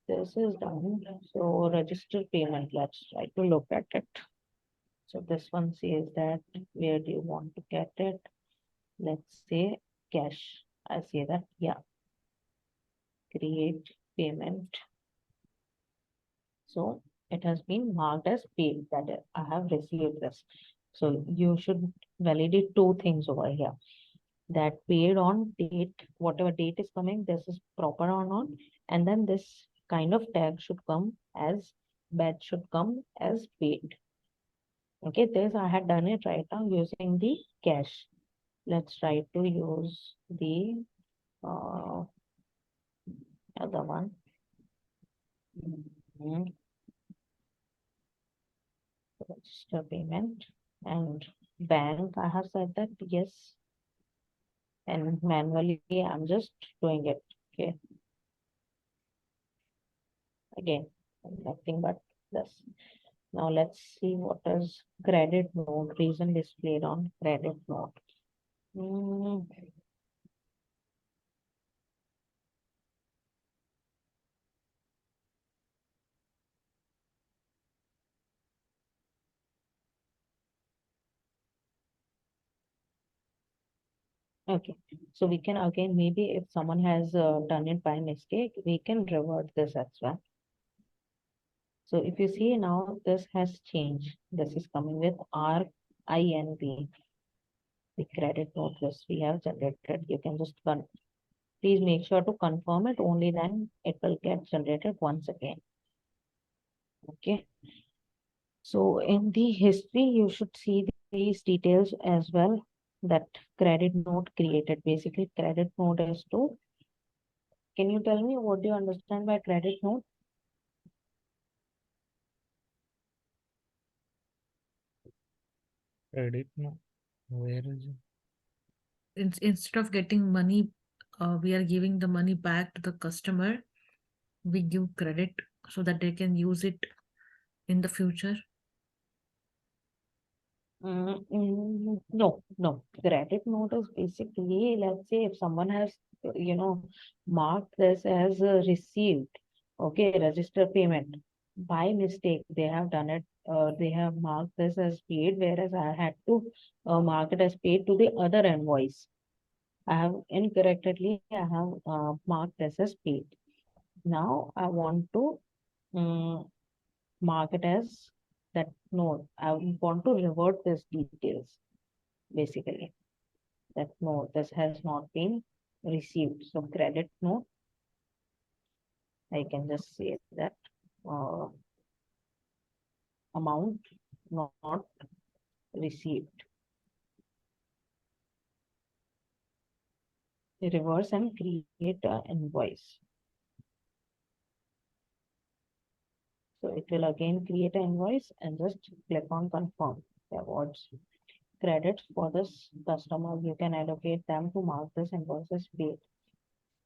This is done. So register payment, let's try to look at it. So this one says that where do you want to get it? Let's say cash. I say that, yeah. Create payment. So it has been marked as paid that I have received this. So you should validate two things over here. That paid on date, whatever date is coming, this is proper or not. And then this kind of tag should come as batch should come as paid. Okay, this I had done it right now using the cash. Let's try to use the other one. Mhm. Register payment and bank. I have said that yes, and manually I'm just doing it. Okay, again, nothing but this. Now let's see what is credit note, reason displayed on credit note. Mm, okay, so we can again, maybe if someone has done it by mistake, we can revert this as well. So if you see now, this has changed. This is coming with RINB, the credit note list we have generated. You can just please make sure to confirm it, only then it will get generated once again. Okay. So in the history, you should see these details as well, that credit note created. Basically, credit note is to, can you tell me what do you understand by credit note? Credit, no. Where is it? Instead of getting money, we are giving the money back to the customer. We give credit so that they can use it in the future. No, no. Credit note is basically, let's say if someone has mark this as received. Okay, register payment. By mistake, they have done it. They have marked this as paid, whereas I had to mark it as paid to the other invoice. I have incorrectly, I have marked this as paid. Now I want to um, mark it as that no, I want to revert this details basically. That no, this has not been received. So credit note, I can just say that uh, amount not received. Reverse and create an invoice. So it will again create an invoice and just click on confirm. The awards credits for this customer, you can allocate them to mark this invoice as paid.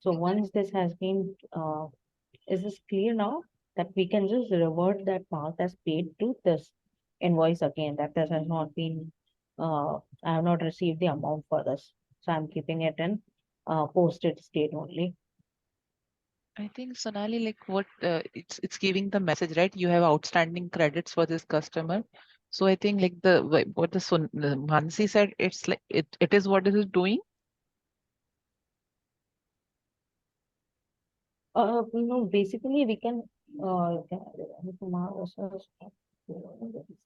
So once this has been, is this clear now? That we can just revert that mark as paid to this invoice again, that this has not been, I have not received the amount for this. So I'm keeping it in posted state only. I think Sonali, like what it's giving the message, right? You have outstanding credits for this customer. So I think like what the Mansi said, it's like it is what it is doing. No, basically we can,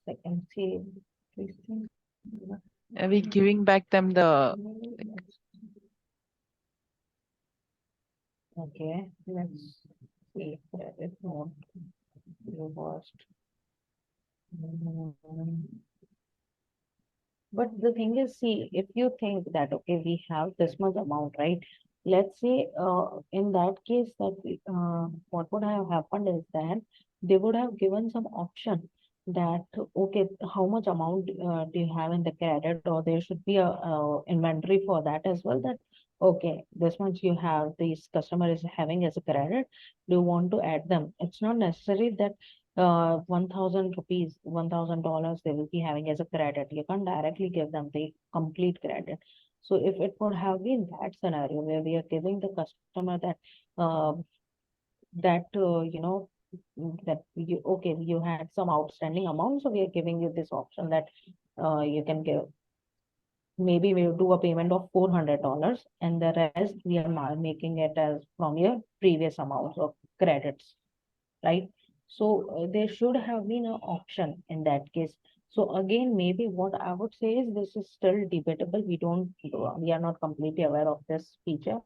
second say, please think. Are we giving back them the Okay, let's see, credit note reversed. But the thing is, see, if you think that, okay, we have this much amount, right? Let's say, in that case, what would have happened is that they would have given some option that, okay, how much amount do you have in the credit, or there should be a inventory for that as well. That, okay, this much you have, this customer is having as a credit. Do you want to add them? It's not necessary that 1,000 rupees, $1,000 they will be having as a credit. You can't directly give them the complete credit. So if it would have been that scenario where we are giving the customer that, uh, that you, okay, you had some outstanding amount, so we are giving you this option that you can give. Maybe we'll do a payment of $400, and the rest we are making it as from your previous amounts of credits, right? So there should have been an option in that case. So again, maybe what I would say is this is still debatable. We are not completely aware of this feature.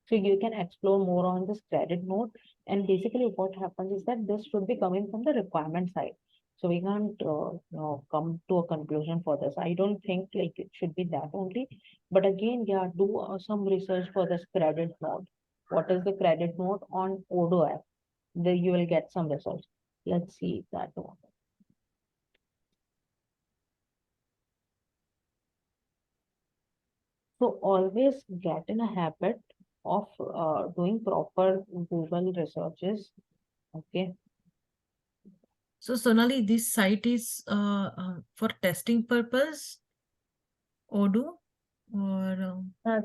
So you can explore more on this credit note. And basically what happens is that this should be coming from the requirement side. So we can't come to a conclusion for this. I don't think like it should be that only. But again, yeah, do some research for this credit note. What is the credit note on Odoo app? There you will get some results. Let's see that one. So always get in a habit of doing proper Google researches. Okay. So Sonali, this site is for testing purpose, Odoo, or Uh,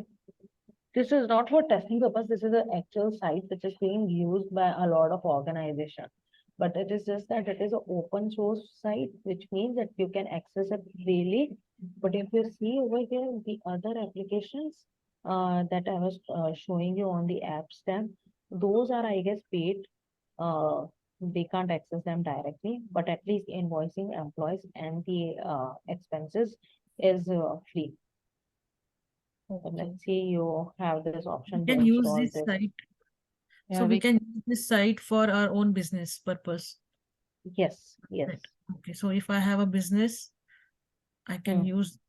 This is not for testing purpose. This is an actual site which is being used by a lot of organizations. But it is just that it is an open source site, which means that you can access it freely. But if you see over here, the other applications that I was showing you on the apps tab, those are, I guess, paid. They can't access them directly, but at least invoicing employees and the expenses is free. okay. Let's say you have this We option to can use install this this. site. So yeah we we can use this site for our own business purpose. Yes, yes. Right. Okay. So if I have a business, I can use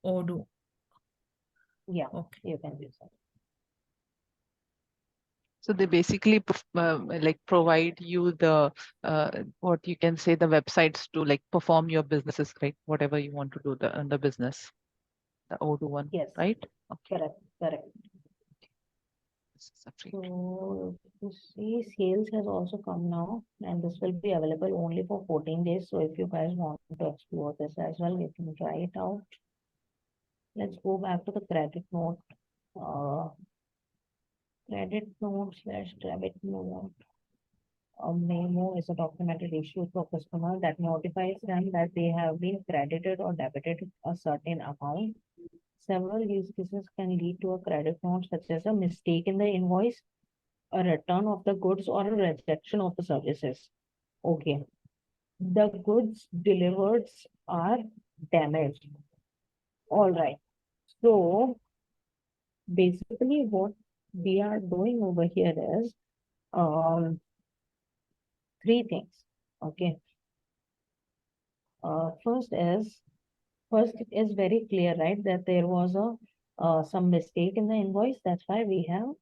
Odoo. Yeah, Okay. you can use that. so they basically like provide you the what you can say the websites to like perform your businesses, right? Whatever you want to do the business, the Odoo one, Yes, right? Okay. correct, correct. This is a free. So you see, sales has also come now, and this will be available only for 14 days. So if you guys want to explore this as well, you can try it out. Let's go back to the credit note. Uh, Credit note slash debit note. A memo is a documented issue to a customer that notifies them that they have been credited or debited a certain amount. Several use cases can lead to a credit note, such as a mistake in the invoice, a return of the goods, or a rejection of the services. Okay. The goods delivered are damaged. All right. So basically, what we are doing over here is three things. Okay. First it is very clear, right, that there was a some mistake in the invoice. That's why we have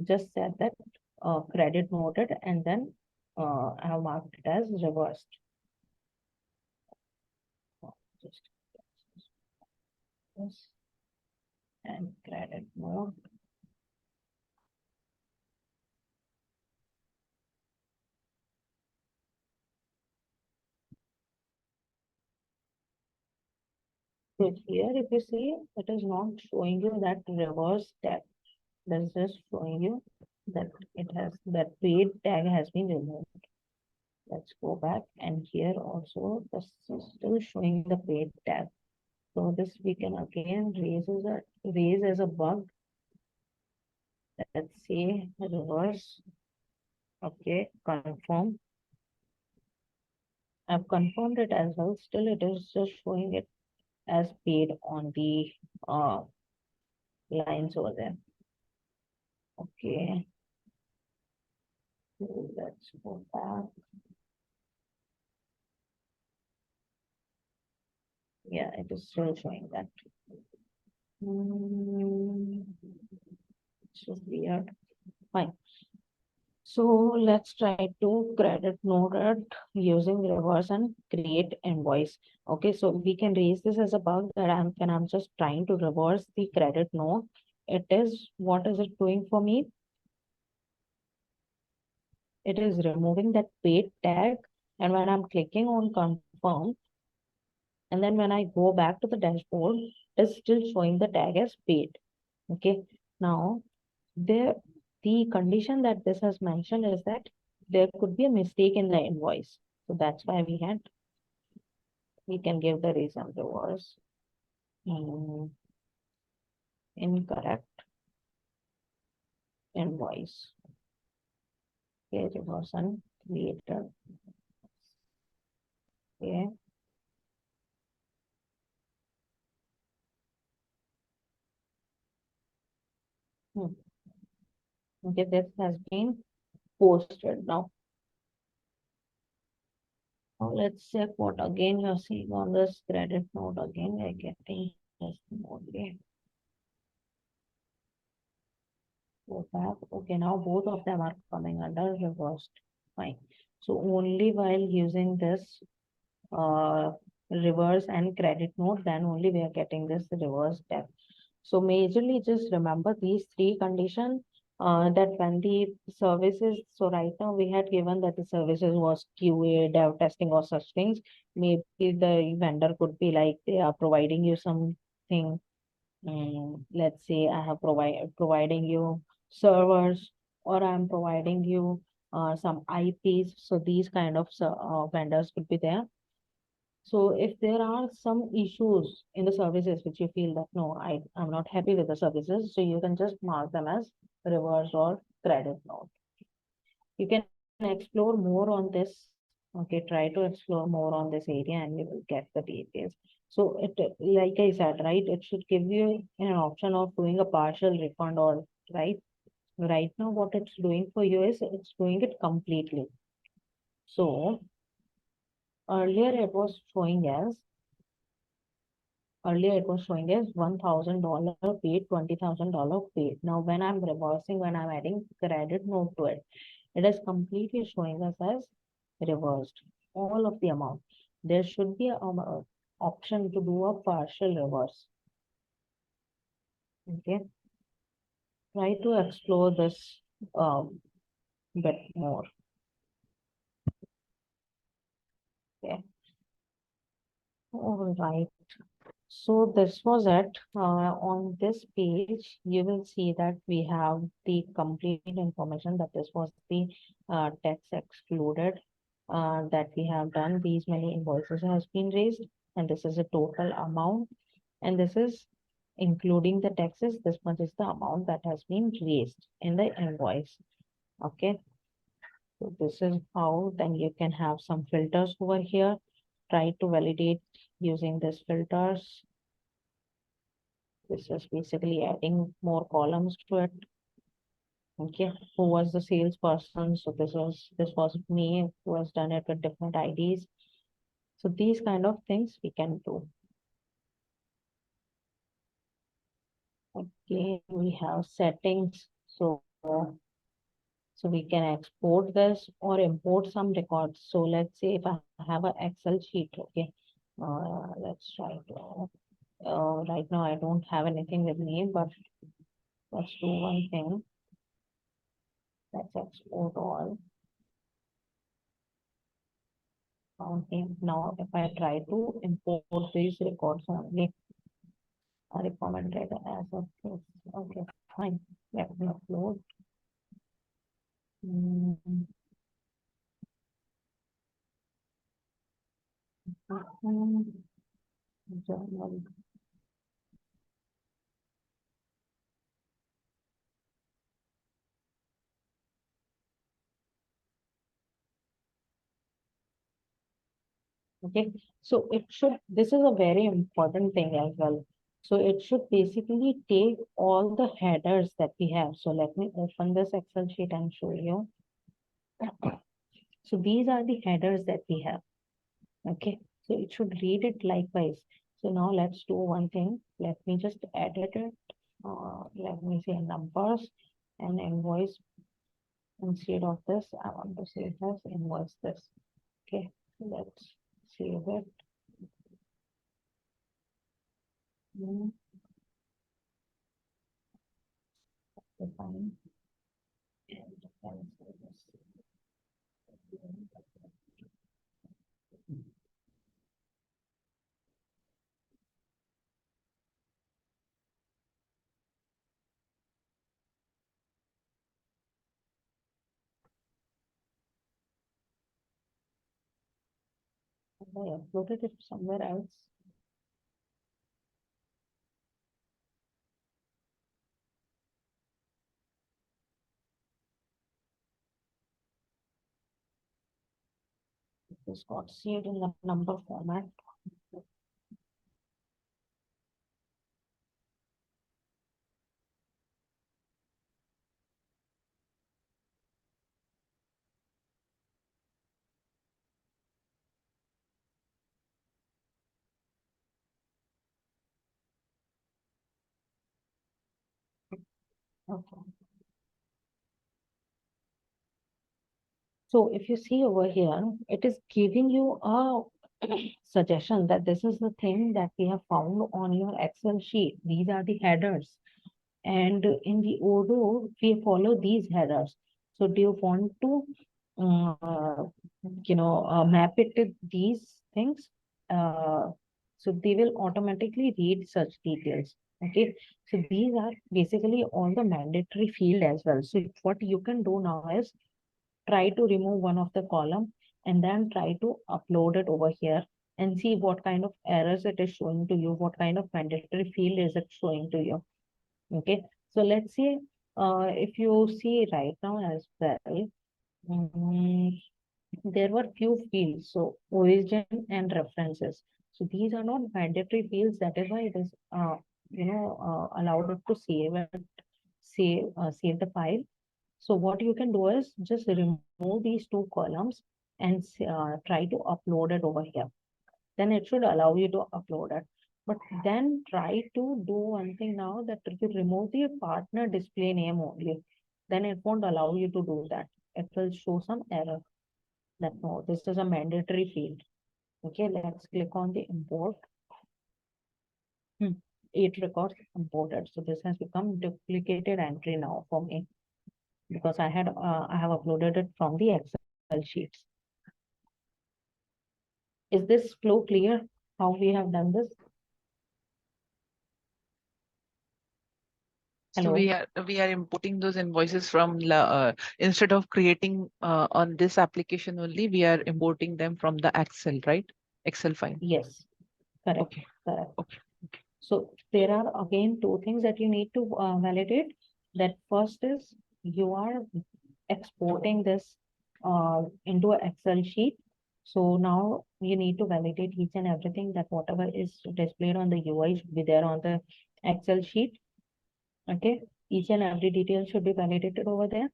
just said that credit noted, and then I have marked it as reversed. Just this and credit note. So here, if you see, it is not showing you that reverse tag. That's just showing you that it has that paid tag has been removed. Let's go back, and here also this is still showing the paid tag. So this we can again raise as a bug. Let's say reverse. Okay, confirm. I've confirmed it as well. Still, it is just showing it as paid on the uh, lines over there. Okay. So let's go back. Yeah, it is still showing that. It's just weird. Fine. So let's try to credit note it using reverse and create invoice. Okay, so we can raise this as a bug that I'm just trying to reverse the credit note. It is, what is it doing for me? It is removing that paid tag, and when I'm clicking on confirm, and then when I go back to the dashboard, it's still showing the tag as paid. Okay, now the condition that this has mentioned is that there could be a mistake in the invoice. So that's why we can give the reason reverse. Incorrect invoice. Okay, reverse and created. Okay. Okay, this has been posted now. Now let's check what again you're seeing on this credit note. Again, we're getting this only. Go back. Okay, now both of them are coming under reversed. Fine. So only while using this reverse and credit note, then only we are getting this reverse step. So majorly just remember these three conditions, that when the services, so right now we had given that the services was QA, dev testing or such things. Maybe the vendor could be like they are providing you something. Let's say I have providing you servers, or I'm providing you some IPs. So these kind of vendors could be there. So if there are some issues in the services which you feel that no, I'm not happy with the services, so you can just mark them as reverse or credit note. You can explore more on this. Okay, try to explore more on this area and you will get the details. So it, like I said, right, it should give you an option of doing a partial refund or right. Right now, what it's doing for you is it's doing it completely. So earlier it was showing as Earlier it was showing as $1,000 paid, $20,000 paid. Now when I'm reversing, when I'm adding credit note to it, it is completely showing us as reversed, all of the amount. There should be a option to do a partial reverse. Okay. Try to explore this bit more. Okay. All right. So this was it. On this page, you will see that we have the complete information that this was the tax excluded that we have done. These many invoices has been raised, and this is a total amount. And this is including the taxes. This much is the amount that has been raised in the invoice. Okay. So this is how then you can have some filters over here. Try to validate using these filters. This is basically adding more columns to it. Okay, who was the salesperson? So this was me who has done it with different IDs. So these kind of things we can do. Okay, we have settings. So we can export this or import some records. So let's say if I have an Excel sheet, okay. Let's try to right now I don't have anything with me, but let's do one thing. Let's export all. Okay, now if I try to import these records only, are recommended as of this. Okay, fine. Let me upload. Mm, Journal. Okay, so it should, this is a very important thing as well. So it should basically take all the headers that we have. So let me open this Excel sheet and show you. So these are the headers that we have. Okay, so it should read it likewise. So now let's do one thing. Let me just edit it. Let me say numbers and invoice. Instead of this, I want to say this invoice this. Okay, let's save it. Mm, define and cancel this. Have I uploaded it somewhere else? This got saved in the number format. Okay. So if you see over here, it is giving you a suggestion that this is the thing that we have found on your Excel sheet. These are the headers. And in the Odoo, we follow these headers. So do you want to, uh, map it to these things? So they will automatically read such details. Okay. So these are basically all the mandatory field as well. So what you can do now is try to remove one of the column and then try to upload it over here and see what kind of errors it is showing to you, what kind of mandatory field is it showing to you. Okay, so let's see if you see right now as well, mm, there were few fields, so origin and references. So these are not mandatory fields, that is why it is allowed us to save the file. So what you can do is just remove these two columns and try to upload it over here. Then it should allow you to upload it. But then try to do one thing now, that if you remove the partner display name only, then it won't allow you to do that. It will show some error that no, this is a mandatory field. Okay, let's click on the import. 8 records imported. So this has become duplicated entry now for me, because I have uploaded it from the Excel sheets. Is this flow clear how we have done this? So Hello. we are importing those invoices from instead of creating on this application only, we are importing them from the Excel, right? Excel file. Yes, correct, Okay. correct. Okay. Okay. So there are again two things that you need to validate. That first is you are exporting this into an Excel sheet. So now you need to validate each and everything that whatever is displayed on the UI should be there on the Excel sheet. Okay, each and every detail should be validated over there.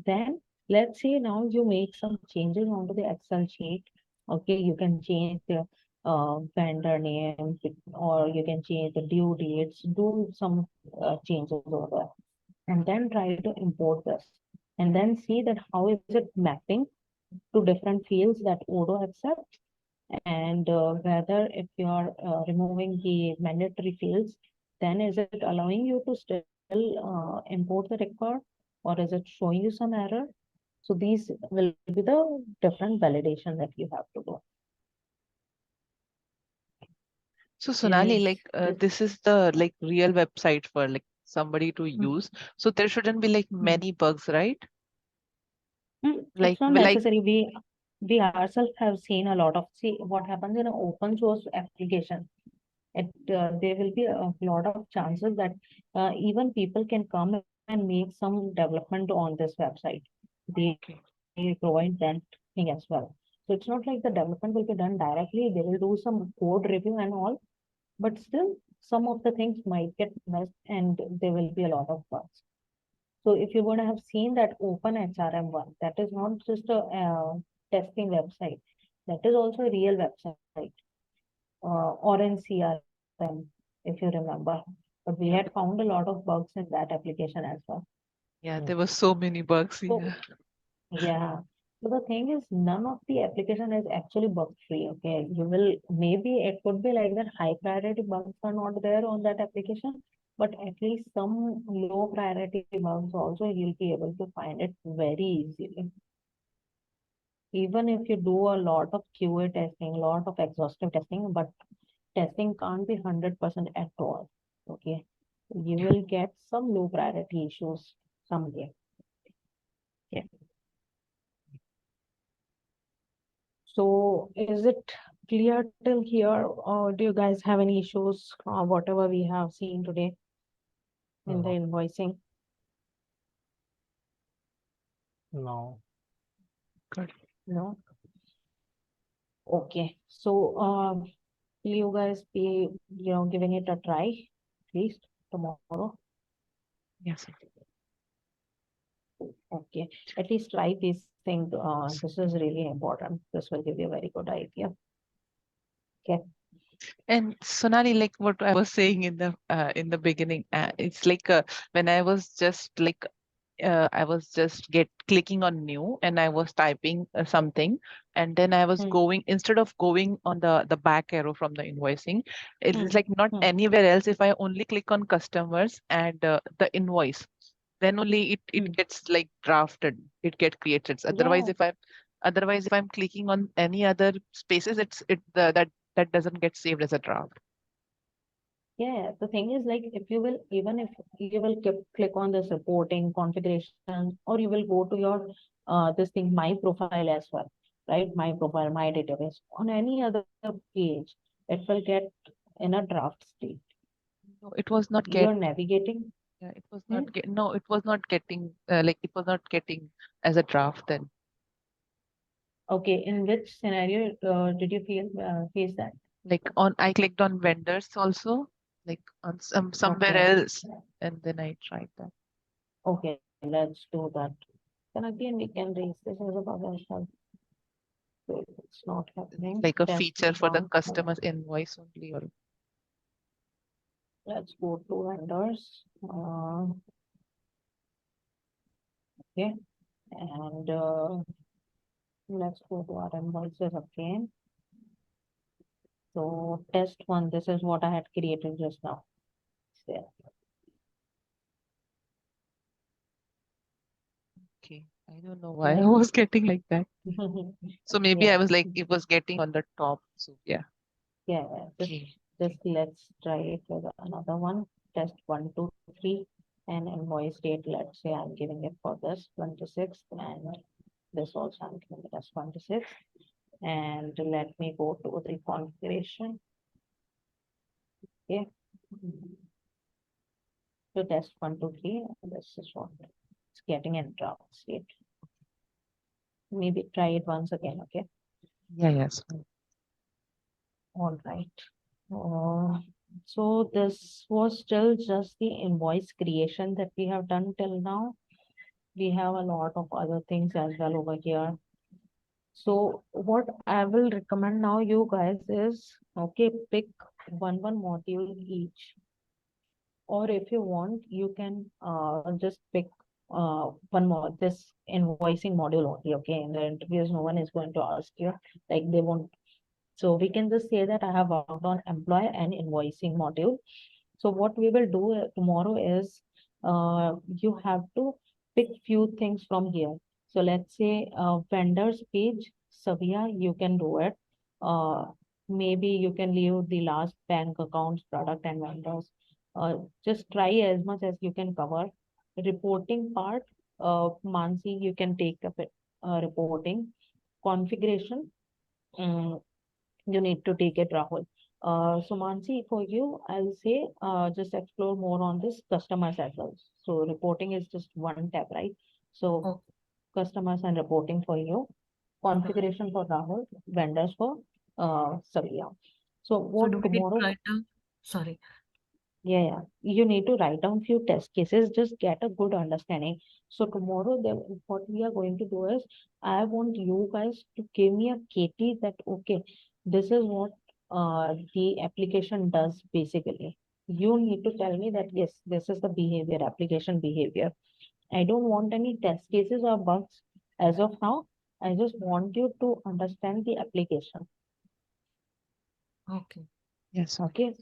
Then let's say now you make some changes onto the Excel sheet. Okay, you can change the vendor name or you can change the due dates, do some changes over there, and then try to import this. And then see that how is it mapping to different fields that Odoo accepts, and whether if you are removing the mandatory fields, then is it allowing you to still import the record, or is it showing you some error? So these will be the different validation that you have to do. So Sonali, Is like this this is the like real website for like somebody to mm, use. So there shouldn't be like mm, many bugs, right? it's Like not like necessary. We ourselves have seen a lot of, see what happens in an open source application. It there will be a lot of chances that even people can come and make some development on this website. They okay. provide that thing as well. So it's not like the development will be done directly. They will do some code review and all, but still some of the things might get missed and there will be a lot of bugs. So if you're going to have seen that open HRM one, that is not just a testing website. That is also a real website, or in CRM, if you remember. But we had Yeah. found a lot of bugs in that application as well. Yeah, Mm. there were so many bugs. So Yeah. yeah. So the thing is, none of the application is actually bug free. Okay, you will maybe it could be like that high priority bugs are not there on that application, but at least some low priority bugs also you'll be able to find it very easily. Even if you do a lot of QA testing, a lot of exhaustive testing, but testing can't be 100% at all. Okay, you Yeah. will get some low priority issues someday. Yeah. So is it clear till here, or do you guys have any issues, whatever we have seen today in the No, invoicing? no. Good. No? Okay. So will you guys be, giving it a try, at least tomorrow? Yes. Okay. At least try this thing. This is really important. This will give you a very good idea. Okay. And Sonali, like what I was saying in the beginning, it's like when I was just get clicking on new and I was typing something, and then I was Hmm. going instead of going on the back arrow from the invoicing, it is Hmm. like not Hmm. anywhere else. If I only click on customers and the invoice, then only it Hmm. gets like drafted, it get created. Yeah. Otherwise if I'm clicking on any other spaces, that doesn't get saved as a draft. Yeah, the thing is like if you will, even if you will click on this reporting configuration, or you will go to your this thing, my profile as well, right? My profile, my database on any other page, it will get in a draft state. No, it was But not you're get navigating. yeah, it was Hmm? not get no, it was not getting like it was not getting as a draft then. Okay, in which scenario did you face that? Like on I clicked on vendors also, like on somewhere Okay, else, and then I tried that. okay, let's do that. Then again, we can raise this as a bug as well. So if it's not It's happening, like a test feature for the one. customer's invoice only, or Let's go to vendors. Okay, and let's go to our invoices again. So test one, this is what I had created just now. There. okay. I don't know why I was getting like that. So maybe I Yeah, was like it was getting on the top. So yeah. yeah. Just Okay. just let's try it with another one. Test one, two, three. And invoice date, let's say I'm giving it for this 26th, and this also I'm giving it as 26th. And let me go to the configuration. Okay. So test 1, 2, 3. This is what it's getting in draft state. Maybe try it once again. Okay. Yeah, yes. All right. So this was still just the invoice creation that we have done till now. We have a lot of other things as well over here. So what I will recommend now you guys is, okay, pick one module each. Or if you want, you can just pick one more, this invoicing module only, okay? In the interviews, no one is going to ask you, like they won't. So we can just say that I have worked on employee and invoicing module. So what we will do tomorrow is you have to pick few things from here. So let's say vendors page, Savia, you can do it. Uh, Maybe you can leave the last bank accounts, product and vendors. Just try as much as you can cover. Reporting part, Mansi, you can take up it, reporting. Configuration, you need to take it, Rahul. So Mansi, for you, I'll say just explore more on this customers as well. So reporting is just one tab, right? So Okay. customers and reporting for you, configuration for Rahul, vendors for Savia. So So do what we need to tomorrow? write down? Sorry. Yeah. You need to write down few test cases, just get a good understanding. So tomorrow, what we are going to do is, I want you guys to give me a KT that, okay, this is what the application does basically. You need to tell me that, yes, this is the behavior, application behavior. I don't want any test cases or bugs as of now. I just want you to understand the application. Okay. Yes. Okay,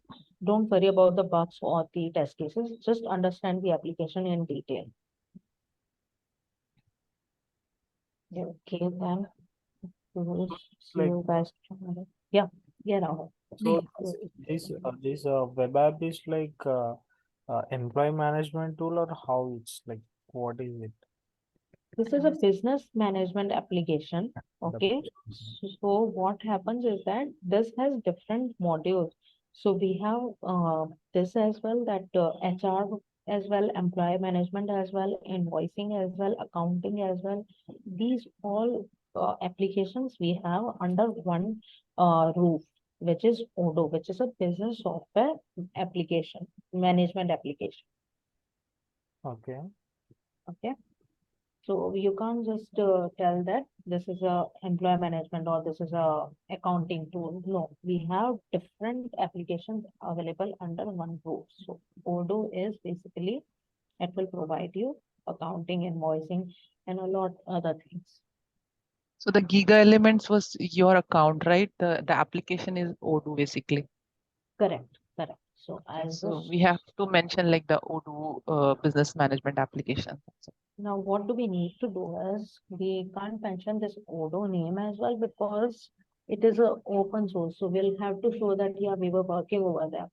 don't worry about the bugs or the test cases. Just understand the application in detail. Okay, then we will see Like, you guys tomorrow. Yeah, yeah, Rahul. so Yes. this web app is like employee management tool, or how it's like, what is it? This is a business management application. The Okay. So what happens is that this has different modules. So we have this as well, that HR as well, employee management as well, invoicing as well, accounting as well. These all applications we have under one roof, which is Odoo, which is a business software application, management application. Okay. Okay. So you can't just tell that this is a employee management or this is a accounting tool. No, we have different applications available under one roof. So Odoo is basically, it will provide you accounting, invoicing, and a lot other things. So the Giga Elements was your account, right? The application is Odoo basically. Correct, correct. So Okay, I'll so just we have to mention like the Odoo business management application. now what do we need to do is we can't mention this Odoo name as well because it is a open source. So we'll have to show that yeah, we were working over there.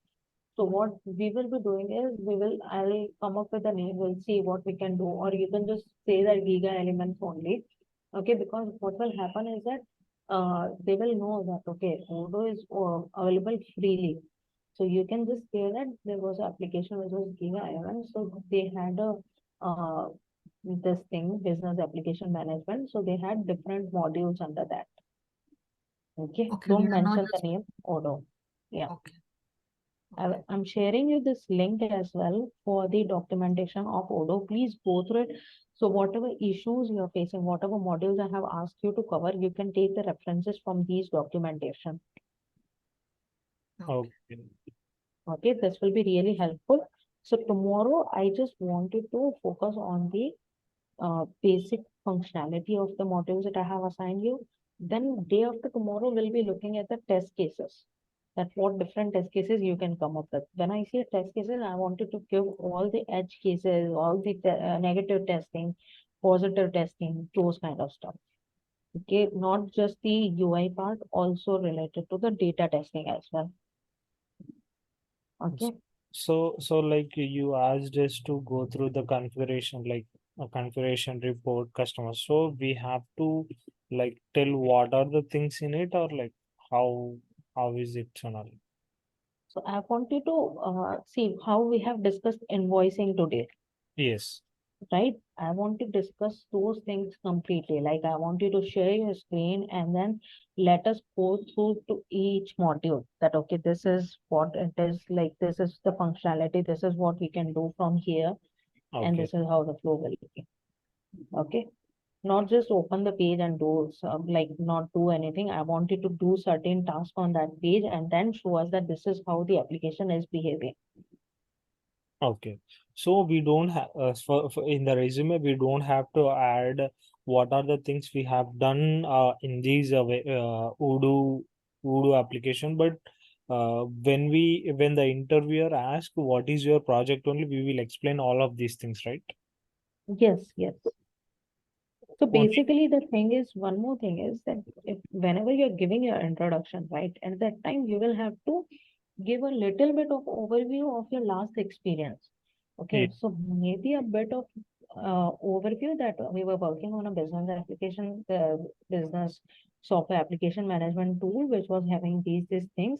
So what we will be doing is I'll come up with a name, we'll see what we can do, or you can just say that Giga Elements only. Okay, because what will happen is that they will know that okay, Odoo is available freely. So you can just say that there was an application which was Giga Elements. So they had a this thing, business application management. So they had different modules under that. Okay, Okay. We don't are not mention the just name Odoo. Yeah. okay. Okay. I'm sharing you this link as well for the documentation of Odoo. Please go through it. So whatever issues you're facing, whatever modules I have asked you to cover, you can take the references from these documentation. Okay. Okay. Okay, this will be really helpful. So tomorrow, I just wanted to focus on the basic functionality of the modules that I have assigned you. Then day after tomorrow, we'll be looking at the test cases. That what different test cases you can come up with. When I say test cases, I wanted to give all the edge cases, all the negative testing, positive testing, those kind of stuff. Okay, not just the UI part, also related to the data testing as well. Okay. So like you asked us to go through the configuration, like a configuration report customer. So we have to like tell what are the things in it, or like how is it, Sonali? So I want you to see how we have discussed invoicing today, Yes. right? I want to discuss those things completely. Like I want you to share your screen and then let us go through to each module that, okay, this is what it is, like this is the functionality, this is what we can do from here, and Okay. this is how the flow will be. Okay. Not just open the page and do some, like not do anything. I want you to do certain tasks on that page and then show us that this is how the application is behaving. Okay. So we don't have for in the resume we don't have to add what are the things we have done in these Odoo application, but when the interviewer asks what is your project only, we will explain all of these things, right? Yes, yes. So Only. basically, the thing is, one more thing is that if whenever you're giving your introduction, right, at that time you will have to give a little bit of overview of your last experience. Yeah. Okay, so maybe a bit of overview that we were working on a business application, business software application management tool, which was having these things.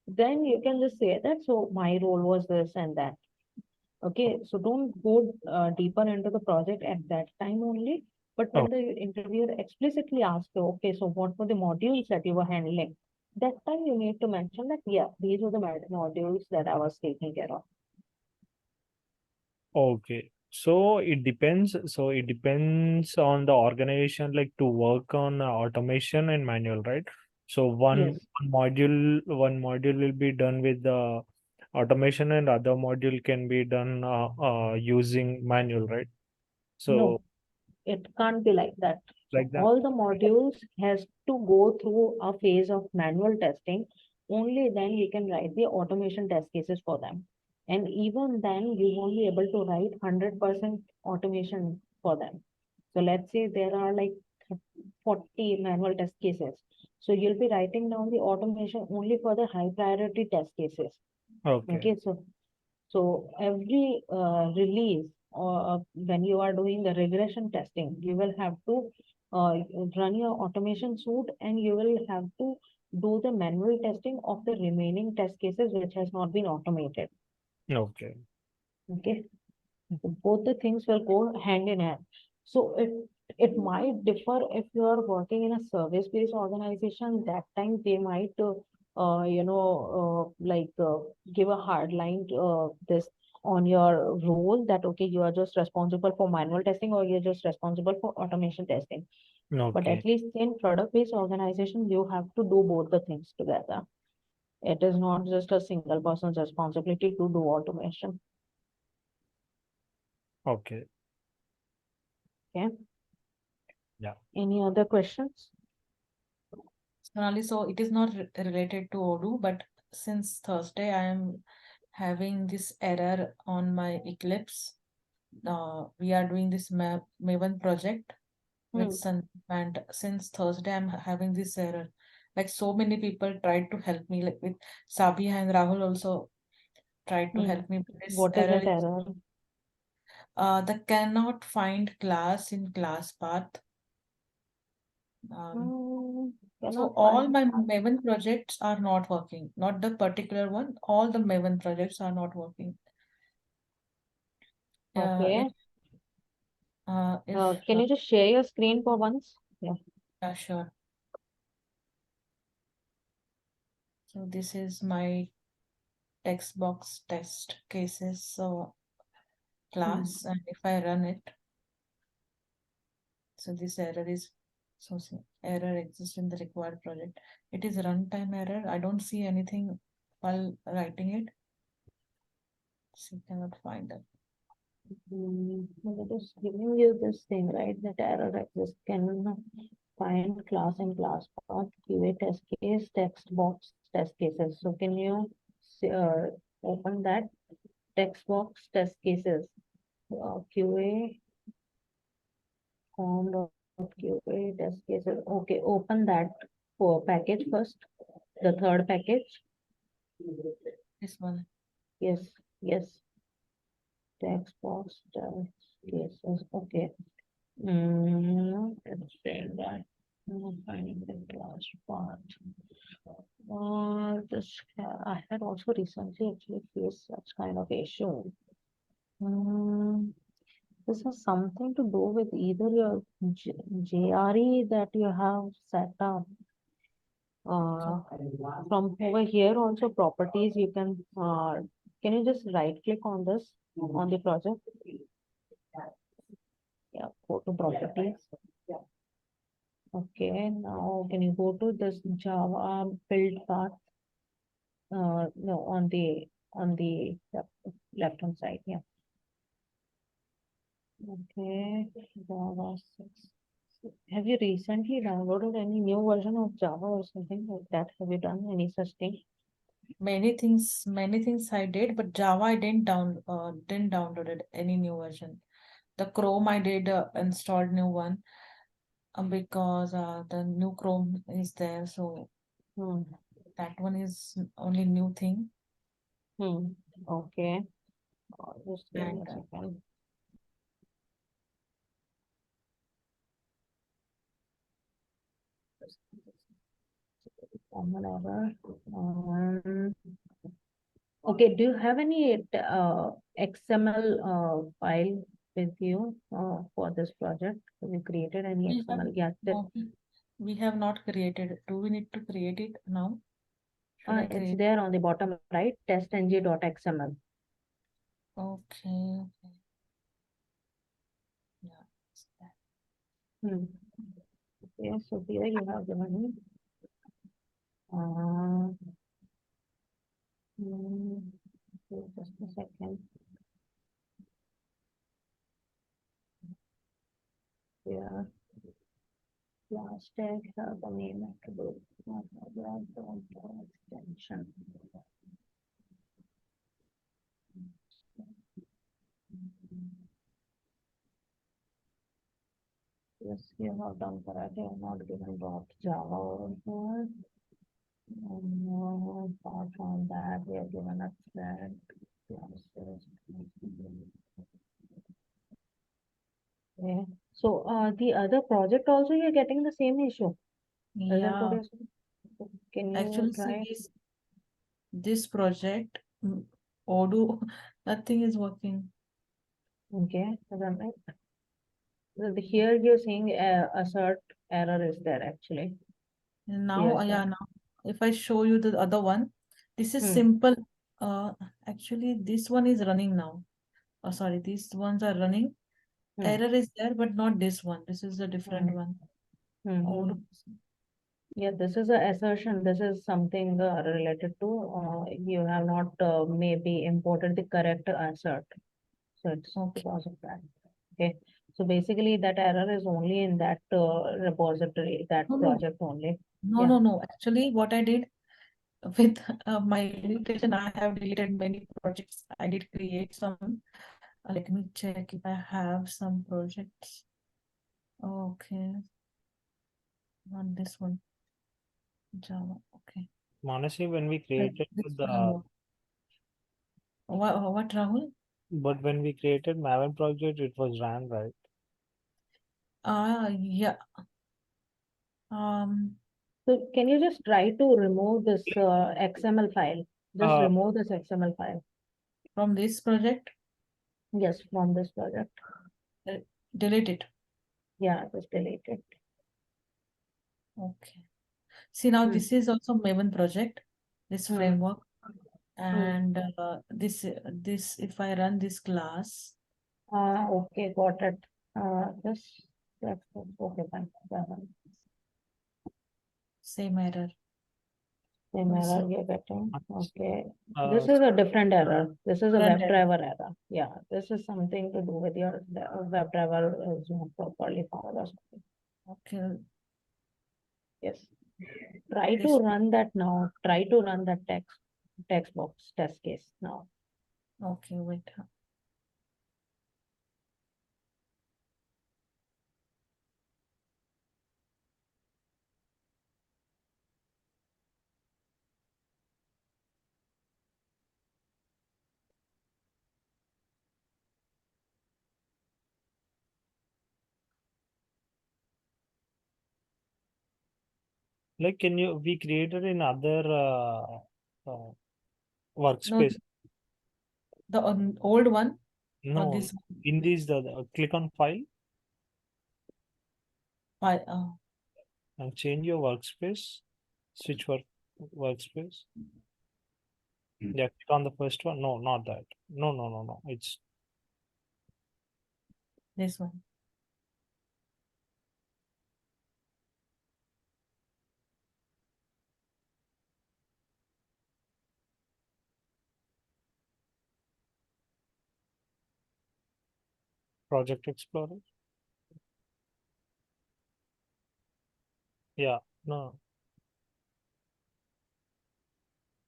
Then you can just say that. So my role was this and that. Okay, so don't go deeper into the project at that time only. But Oh, when the interviewer explicitly asks you, okay, so what were the modules that you were handling? That time you need to mention that, yeah, these were the modules that I was taking care of. okay. So it depends. So it depends on the organization, like to work on automation and manual, right? So Yes. one module will be done with the automation, and other module can be done using manual, right? So No, it can't be like that. like that. All the modules has to go through a phase of manual testing. Only then we can write the automation test cases for them. And even then, you won't be able to write 100% automation for them. So let's say there are like 40 manual test cases. So you'll be writing down the automation only for the high priority test cases. Okay. Okay, so every release or when you are doing the regression testing, you will have to run your automation suite and you will have to do the manual testing of the remaining test cases which has not been automated. Okay. Okay, so both the things will go hand in hand. So it might differ if you are working in a service-based organization. That time they might give a hard line this on your role that, okay, you are just responsible for manual testing or you're just responsible for automation testing. But Okay. at least in product-based organization, you have to do both the things together. It is not just a single person's responsibility to do automation. Okay. Okay. Yeah. Any other questions? Sonali, so it is not related to Odoo, but since Thursday I am having this error on my Eclipse. We are doing this Maven project with Hmm. Sun, and since Thursday I'm having this error. Like so many people tried to help me, like with Sabi and Rahul also tried to Hmm. help me. But this What is error that is error? the cannot find class in class path. Um, Hmm. so Cannot all find my that. Maven projects are not working. Not the particular one. All the Maven projects are not working. If Okay. if Can you just share your screen for once? Yeah. yeah, sure. So this is my text box test cases Hmm. class, and if I run it, so this error is error exists in the required project. It is runtime error. I don't see anything while writing it. So cannot find it. It is giving you this thing, right? That error exists. Can find class and class path, QA test case, text box test cases. So can you open that text box test cases? QA form.qa test cases. Okay, open that for package first, the third package. This one. Yes. Yes, text box, text cases. Okay. Let's say that. Finding the last part. I had also recently actually faced such kind of issue. Mm, this has something to do with either your JRE that you have set up. From over here also properties you can you just right click on this on the project? Yeah, go to properties. Okay, now can you go to this Java build path? No, on the left hand side. Yeah. Okay, Java 6. Have you recently downloaded any new version of Java or something like that? Have you done any such thing? Many things I did, but Java I didn't downloaded any new version. The Chrome I did installed new one because the new Chrome is there, so Hmm. that one is only new thing. Okay. Just give me a And second. Common error. Okay, do you have any XML file with you for this project? Have you created any we have XML? Yeah, no, we have not created. Do we need to create it now? Should I it's create? there on the bottom right, testng.xml. Okay. Yeah. it's that. Hmm. Okay, so here you have given me. Uh, okay, just a second. Here, last tag have the name attribute, not the extension. Yes, you have done correct. You have not given dot Java over here. Apart from that, we have given a thread classes. Okay. So the other project also you're getting the same issue. Is that what Yeah. you're saying? Can you Actually, see try? this project, Odoo, nothing is working. Okay. Is that right? Here you're saying assert error is there actually. Now, Yes. yeah, now if I show you the other one, this is Hmm. simple. Uh, Actually, this one is running now. Oh, sorry, these ones are running. Hmm. Error is there, but not this one. This is a different Hmm. one. Hmm. Odoo. Yeah, this is a assertion. This is something related to you have not maybe imported the correct assert. So it's Okay. because of that. Okay. So basically that error is only in that repository, that No, no, project only. no, Yeah. no, no. Actually, what I did with my deletion, I have deleted many projects. I did create some. Let me check if I have some projects. Okay, not this one. Java. Okay. Manasi, when we created This the one. What, Rahul? but when we created Maven project, it was ran right. Yeah. Um, So can you just try to remove this XML file? Just Uh, remove this XML file. from this project, Yes, from this project. uh, delete it. Yeah, just delete it. Okay. See, now Hmm. this is also Maven project, this Hmm. framework, Hmm. and this if I run this class, Okay, got it. That's okay, fine. same error. Same Also, error you're getting. Okay. This uh, is a different error. This is a front end. WebDriver error. Yeah, this is something to do with your WebDriver is not properly found or something. Okay, Yes. Try to this. run that now. Try to run that text box test case now. Okay, wait. Like, we created in other No, workspace. the old one or No, this in this, click on file file. and change your workspace, switch workspace. Yeah, click on the first one. No, not that. No. It's This one. Project Explorer. Yeah, no.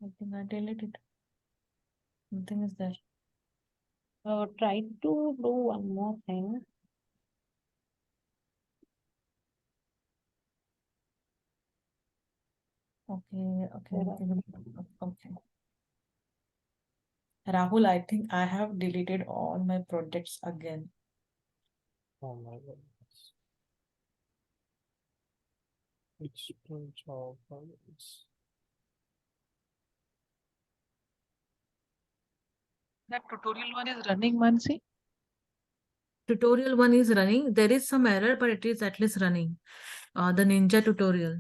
I think I deleted. Nothing is there. Try to do one more thing. Okay. Yeah. Okay. Rahul, I think I have deleted all my projects again. Oh my goodness. It's too job files. That tutorial one is running, Mansi. Tutorial one is running. There is some error, but it is at least running. The ninja tutorial.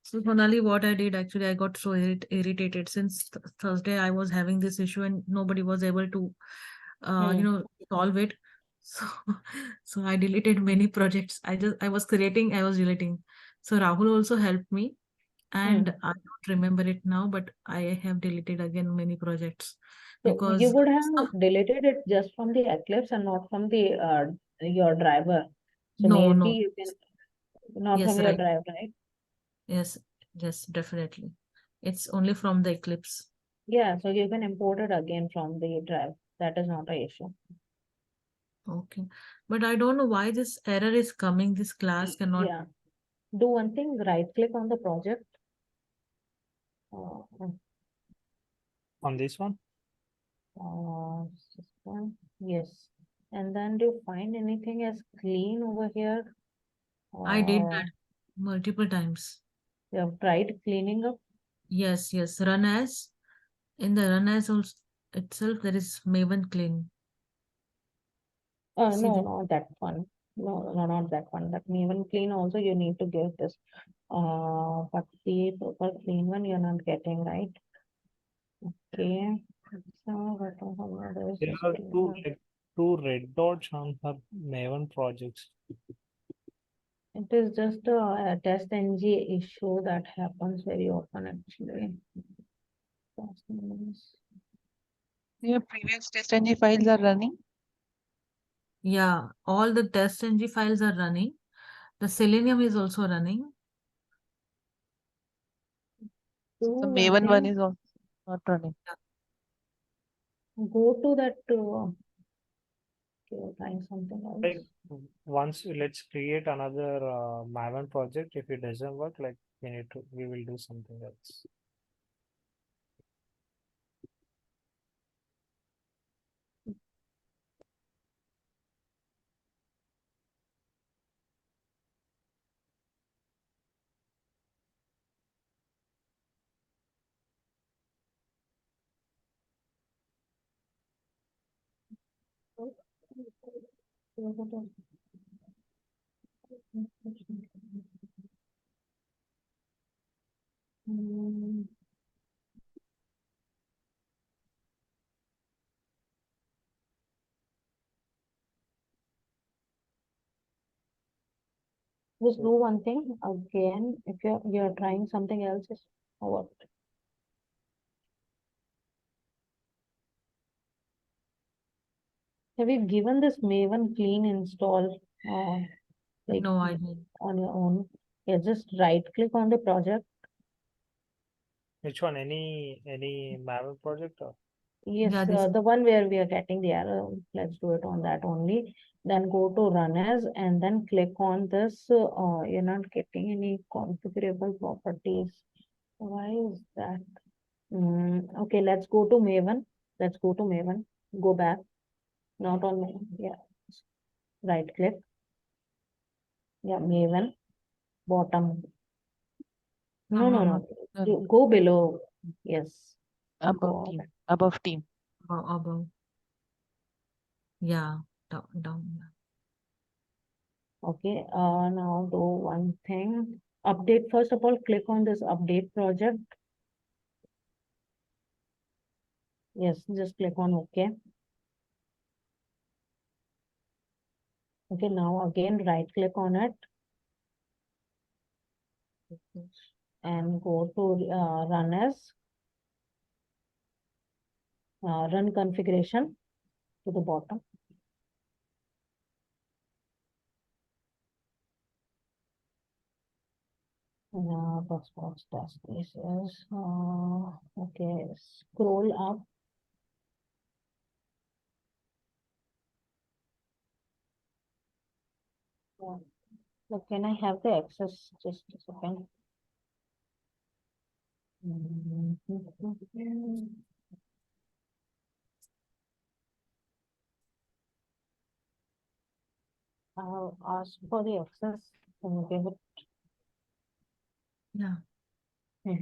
So Sonali, what I did actually, I got so irritated since Thursday. I was having this issue and nobody was able to, solve it. So, so I deleted many projects. I was creating, I was deleting. So Rahul also helped me, and I don't remember it now, but I have deleted again many projects So you because would have deleted it just from the Eclipse and not from the your driver. So maybe no, you can not yes, from your right, drive, right? yes, yes, definitely. It's only from the Eclipse. Yeah, so you can import it again from the drive. That is not an issue. Okay, but I don't know why this error is coming. This class cannot. Yeah. Do one thing, right click on the project. Uh, On this one? system. Yes. And then do you find anything as clean over here? I did Uh, that multiple times. you have tried cleaning up? Yes, yes. Run as in the run as also itself there is Maven clean. See No, that? not that one. No, not that one. That even clean also you need to give this. But the super clean one you're not getting, right? Okay. So what is There this are cleaning up? two red dots on her Maven projects. It is just a test ng issue that happens very often actually. Your previous test ng files are running. Yeah, all the test ng files are running. The Selenium is also running. Do The one Maven one thing, is also not running. go to that trying something Like, else. let's create another Maven project. If it doesn't work, like we will do something else. Hmm. Just do one thing again. If you're trying something else, is what? Have you given this Maven clean install like No, I didn't. on your own? Yeah, just right click on the project. Which one? Any Maven project? Or? Yes, Yeah, this the one where we are getting the error. Let's do it on that only. Then go to run as and then click on this. You're not getting any configurable properties. Why is that? Okay, let's go to Maven. Let's go to Maven. Go back. Not on Maven. Yeah. Right click. Yeah, Maven. Bottom. No, no, no. No, no. You go below. Yes. Above Go team. up. Above team. Above. Yeah, down. Yeah. Okay. Now do one thing. Update. First of all, click on this update project. Yes, just click on OK. Okay, now again right click on it and go to run as run configuration to the bottom. Passport test cases. Okay, scroll up. So can I have the access? Just a second. I'll ask for the access. Can you give it? Yeah. Hmm.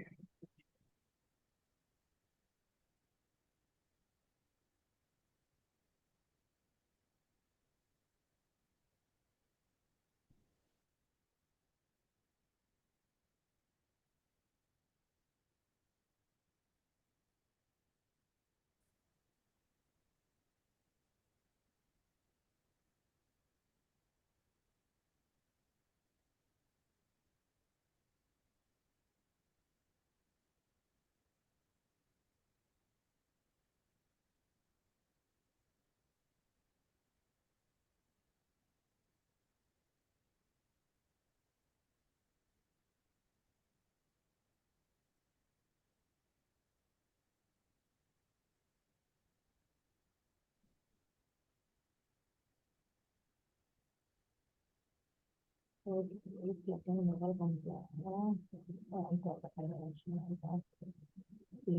So, if you can never comply, I got the convention, I got the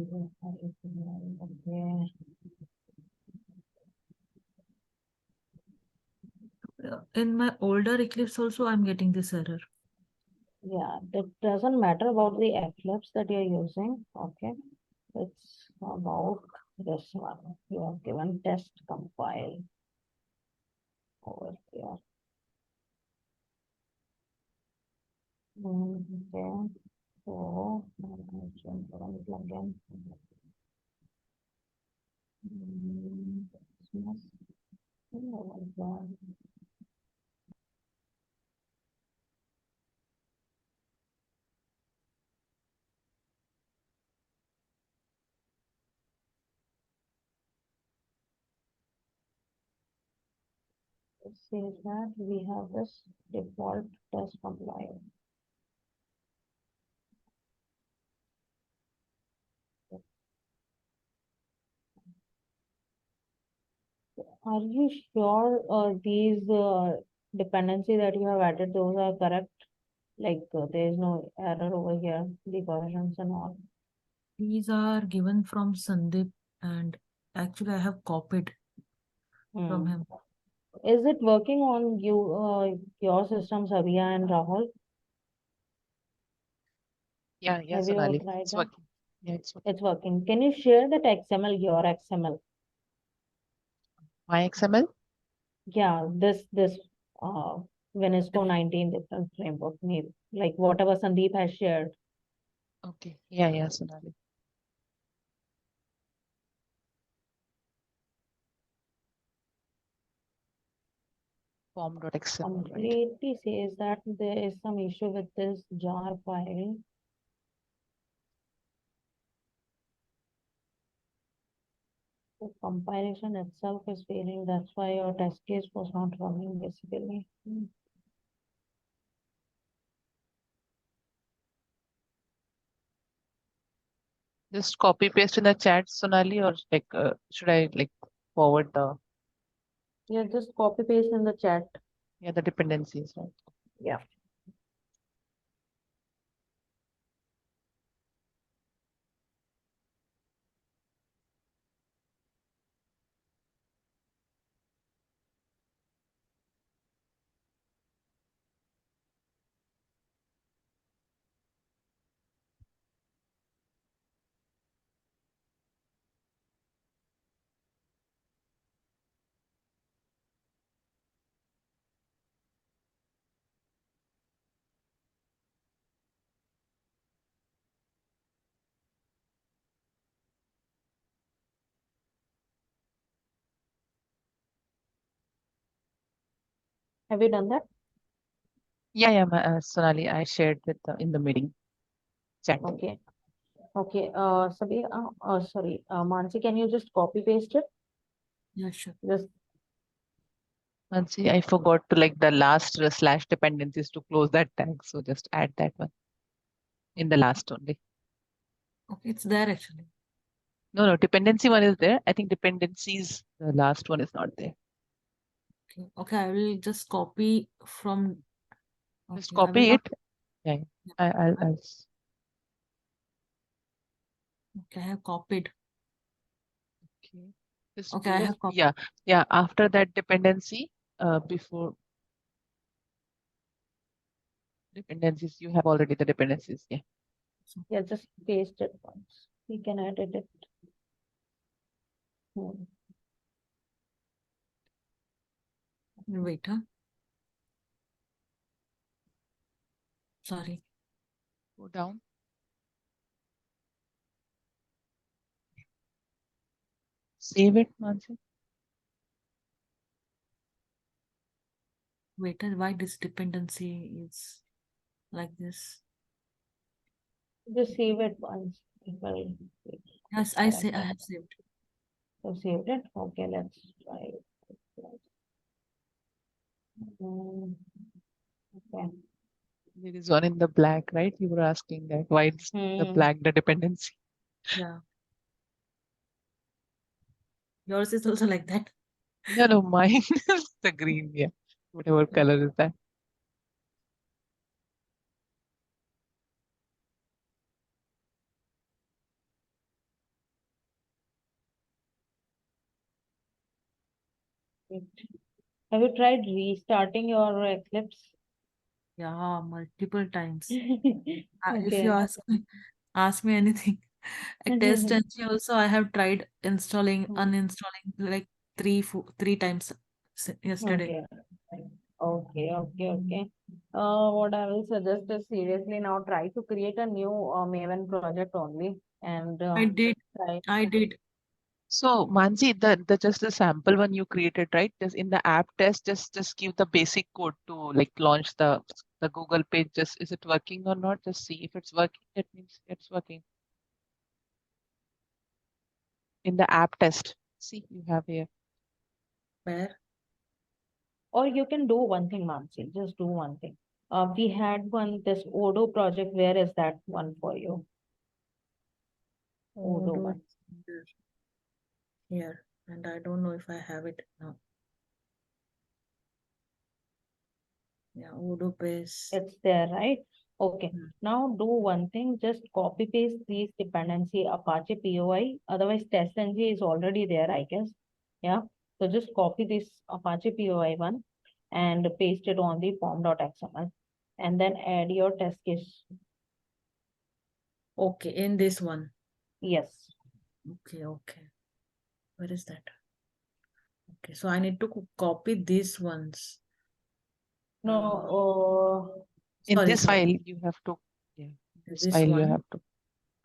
okay. In my older Eclipse also, I'm getting this error. Yeah, that doesn't matter about the Eclipse that you're using. Okay, it's about this one. You are given test compile over here. Okay, so jump on plugin. Christmas. Oh my God. It says that we have this default test compile. Are you sure these dependency that you have added, those are correct? Like there is no error over here, the versions and all. These are given from Sandeep, and actually I have copied from Hmm. him. Is it working on your system, Sabia and Rahul? Yeah, yeah, Have you Sonali. tried It's that? working. Yeah, it's working. It's working. Can you share that XML, your XML? My XML? Yeah, this uh Venisco 19 different framework, maybe like whatever Sandeep has shared. Okay. Yeah, yeah, Sonali. Form.xml, right? Completely says that there is some issue with this jar file. The compilation itself is failing. That's why your test case was not running basically. Just copy paste in the chat, Sonali, or like should I like forward the Yeah, just copy paste in the chat. yeah the dependencies, right? Yeah. Have you done that? Yeah, Sonali, I shared with in the meeting chat. Okay. Okay. Sabir, sorry, Mansi, can you just copy paste it? Yeah, sure. Just Mansi, I forgot to like the last slash dependencies to close that tag. So just add that one in the last only. Okay, it's there actually. No, dependency one is there. I think dependencies, the last one is not there. Okay, okay, I will just copy from. Just Okay, I will copy not. it. Yeah, Yeah, I'll okay, I have copied. okay. Just, Okay, I have copied. yeah. After that dependency, before dependencies, you have already the dependencies. Yeah. yeah, just paste it once. We can edit it. Hmm. Wait, huh? Sorry. Go down. Save it, Mansi. Wait, why this dependency is like this? Just save it once. It will Yes, I say I have saved. So saved it. Okay, let's try it. Okay. There is one in the black, right? You were asking that why it's the black, the dependency. Yeah. Yours is also like that. No, mine is the green. Yeah, whatever color is that. Have you tried restarting your Eclipse? Yeah, multiple times. If Okay. you ask me anything, a test engine also I have tried installing, uninstalling like three times yesterday. Okay. Okay. What I will suggest is seriously now try to create a new Maven project only and I did, try. I did. So Mansi, the just the sample one you created, right? Just in the app test, just give the basic code to like launch the Google page. Just is it working or not? Just see if it's working. That means it's working. In the app test, see you have here. Where? Or you can do one thing, Mansi. Just do one thing. We had this Odo project. Where is that one for you? Oh, Odo do one. it here, and I don't know if I have it now. Yeah, Odoo paste. It's there, right? Okay. Hmm. Now do one thing. Just copy paste these dependency Apache POI. Otherwise, TestNG is already there, I guess. Yeah. So just copy this Apache POI one and paste it on the form.xml and then add your test case. Okay, in this one. Yes. Okay. Where is that? Okay, so I need to copy these ones. No, In Sorry, this sorry. file, you have to, yeah, this This file you one. have to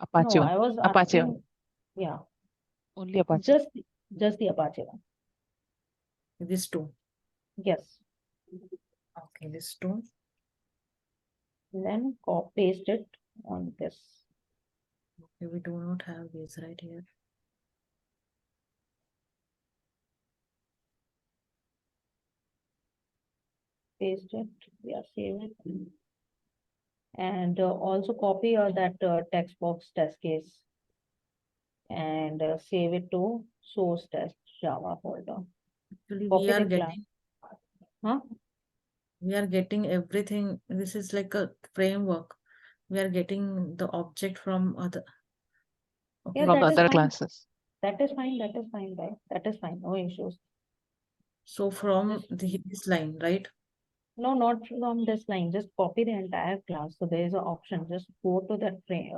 Apache no, one, I was Apache one, asking, yeah, only Apache. just the Apache one. These two. Yes. Okay, these two. Then copy paste it on this. Okay, we do not have these right here. Paste it. Yeah, save it. And also copy that text box test case and save it to source test Java folder. Actually, Copy the class. Huh? we are getting everything. This is like a framework. We are getting the object from other. Yeah, From Okay. the that is other fine. classes. That is fine. That is fine, right? That is fine. No issues. So from Just this line, right? no, not from this line. Just copy the entire class. So there is an option. Just go to that frame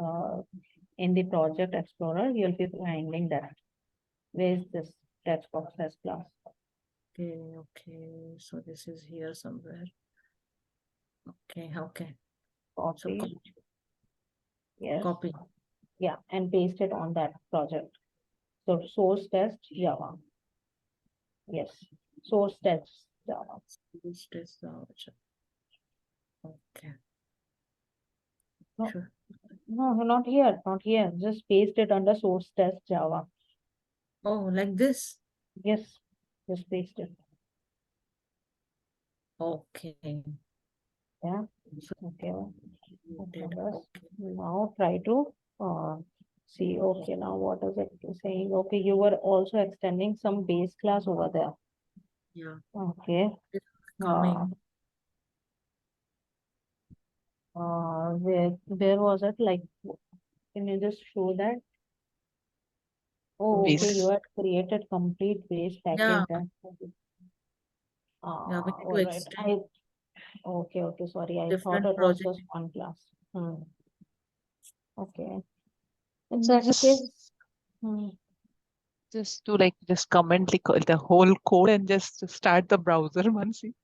in the project explorer. You'll be finding that. Where is this text box test class? Okay. So this is here somewhere. Okay. So Copy. Yes. copy. Yeah, and paste it on that project. So source test Java. Yes, source test Java. This is okay. No, Sure. no, not here, not here. Just paste it under source test Java. Oh, like this. Yes, just paste it. Okay. Yeah. So Okay. you Okay. did. Bas. Okay. Now try to see. Okay. Now what is it saying? Okay, you were also extending some base class over there. Yeah. Okay. It's Uh, coming. where was it? Like, can you just show that? Oh, okay. You Base. had created complete base Yeah. package. Yeah. We need to All right. extend Okay. Sorry, I thought different it was project. just one class. Okay. In So that just case, hmm. just to like just comment like the whole code and just start the browser, Mansi.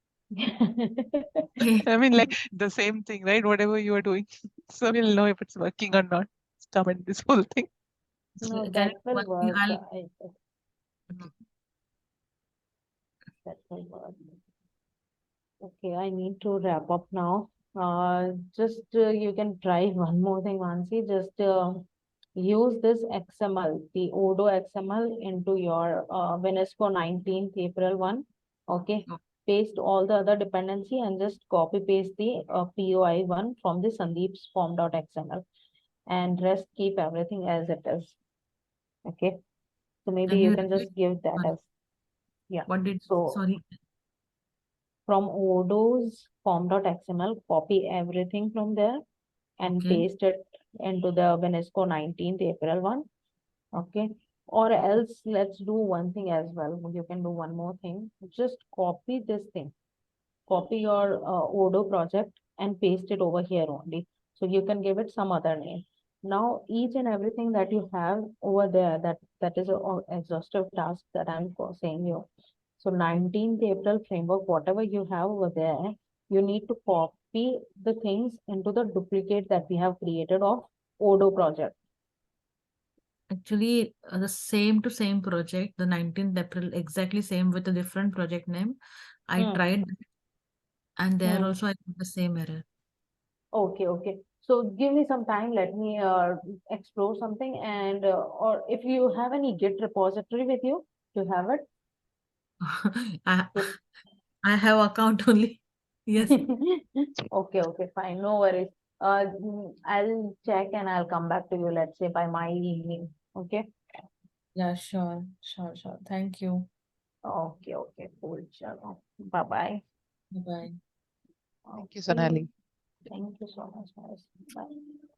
I mean, like the same thing, right? Whatever you are doing. So we'll know if it's working or not. Just comment this whole thing. No, Can that you will one thing work. I'll Okay. That will work. Okay, I need to wrap up now. Just you can try one more thing, Mansi. Just use this XML, the Odo XML into your Venesco 19th April one. Okay, oh, paste all the other dependency and just copy paste the POI one from the Sandeep's form.xml and rest keep everything as it is. Okay, so maybe can you you can repeat? just give that Sorry. as, yeah. What did So sorry? from Odo's form.xml, copy everything from there and Okay. paste it into the Venesco 19th April one. Okay. Or else let's do one thing as well. You can do one more thing. Just copy this thing. Copy your Odo project and paste it over here only. So you can give it some other name. Now, each and everything that you have over there, that is an exhaustive task that I'm saying you. So 19th April framework, whatever you have over there, you need to copy the things into the duplicate that we have created of Odo project. Actually, the same to same project, the 19th April, exactly same with a different project name. I Hmm. tried and there Hmm. also I got the same error. Okay. So give me some time. Let me explore something, and or if you have any Git repository with you, to have it. I Git. I have account only. Yes. Okay, fine. No worries. I'll check and I'll come back to you. Let's say by my evening. Okay. Yeah, sure. Thank you. Okay. Cool. Chalo. Bye bye. Bye. Thank you, Okay. Sonali. Thank you so much, guys. Bye.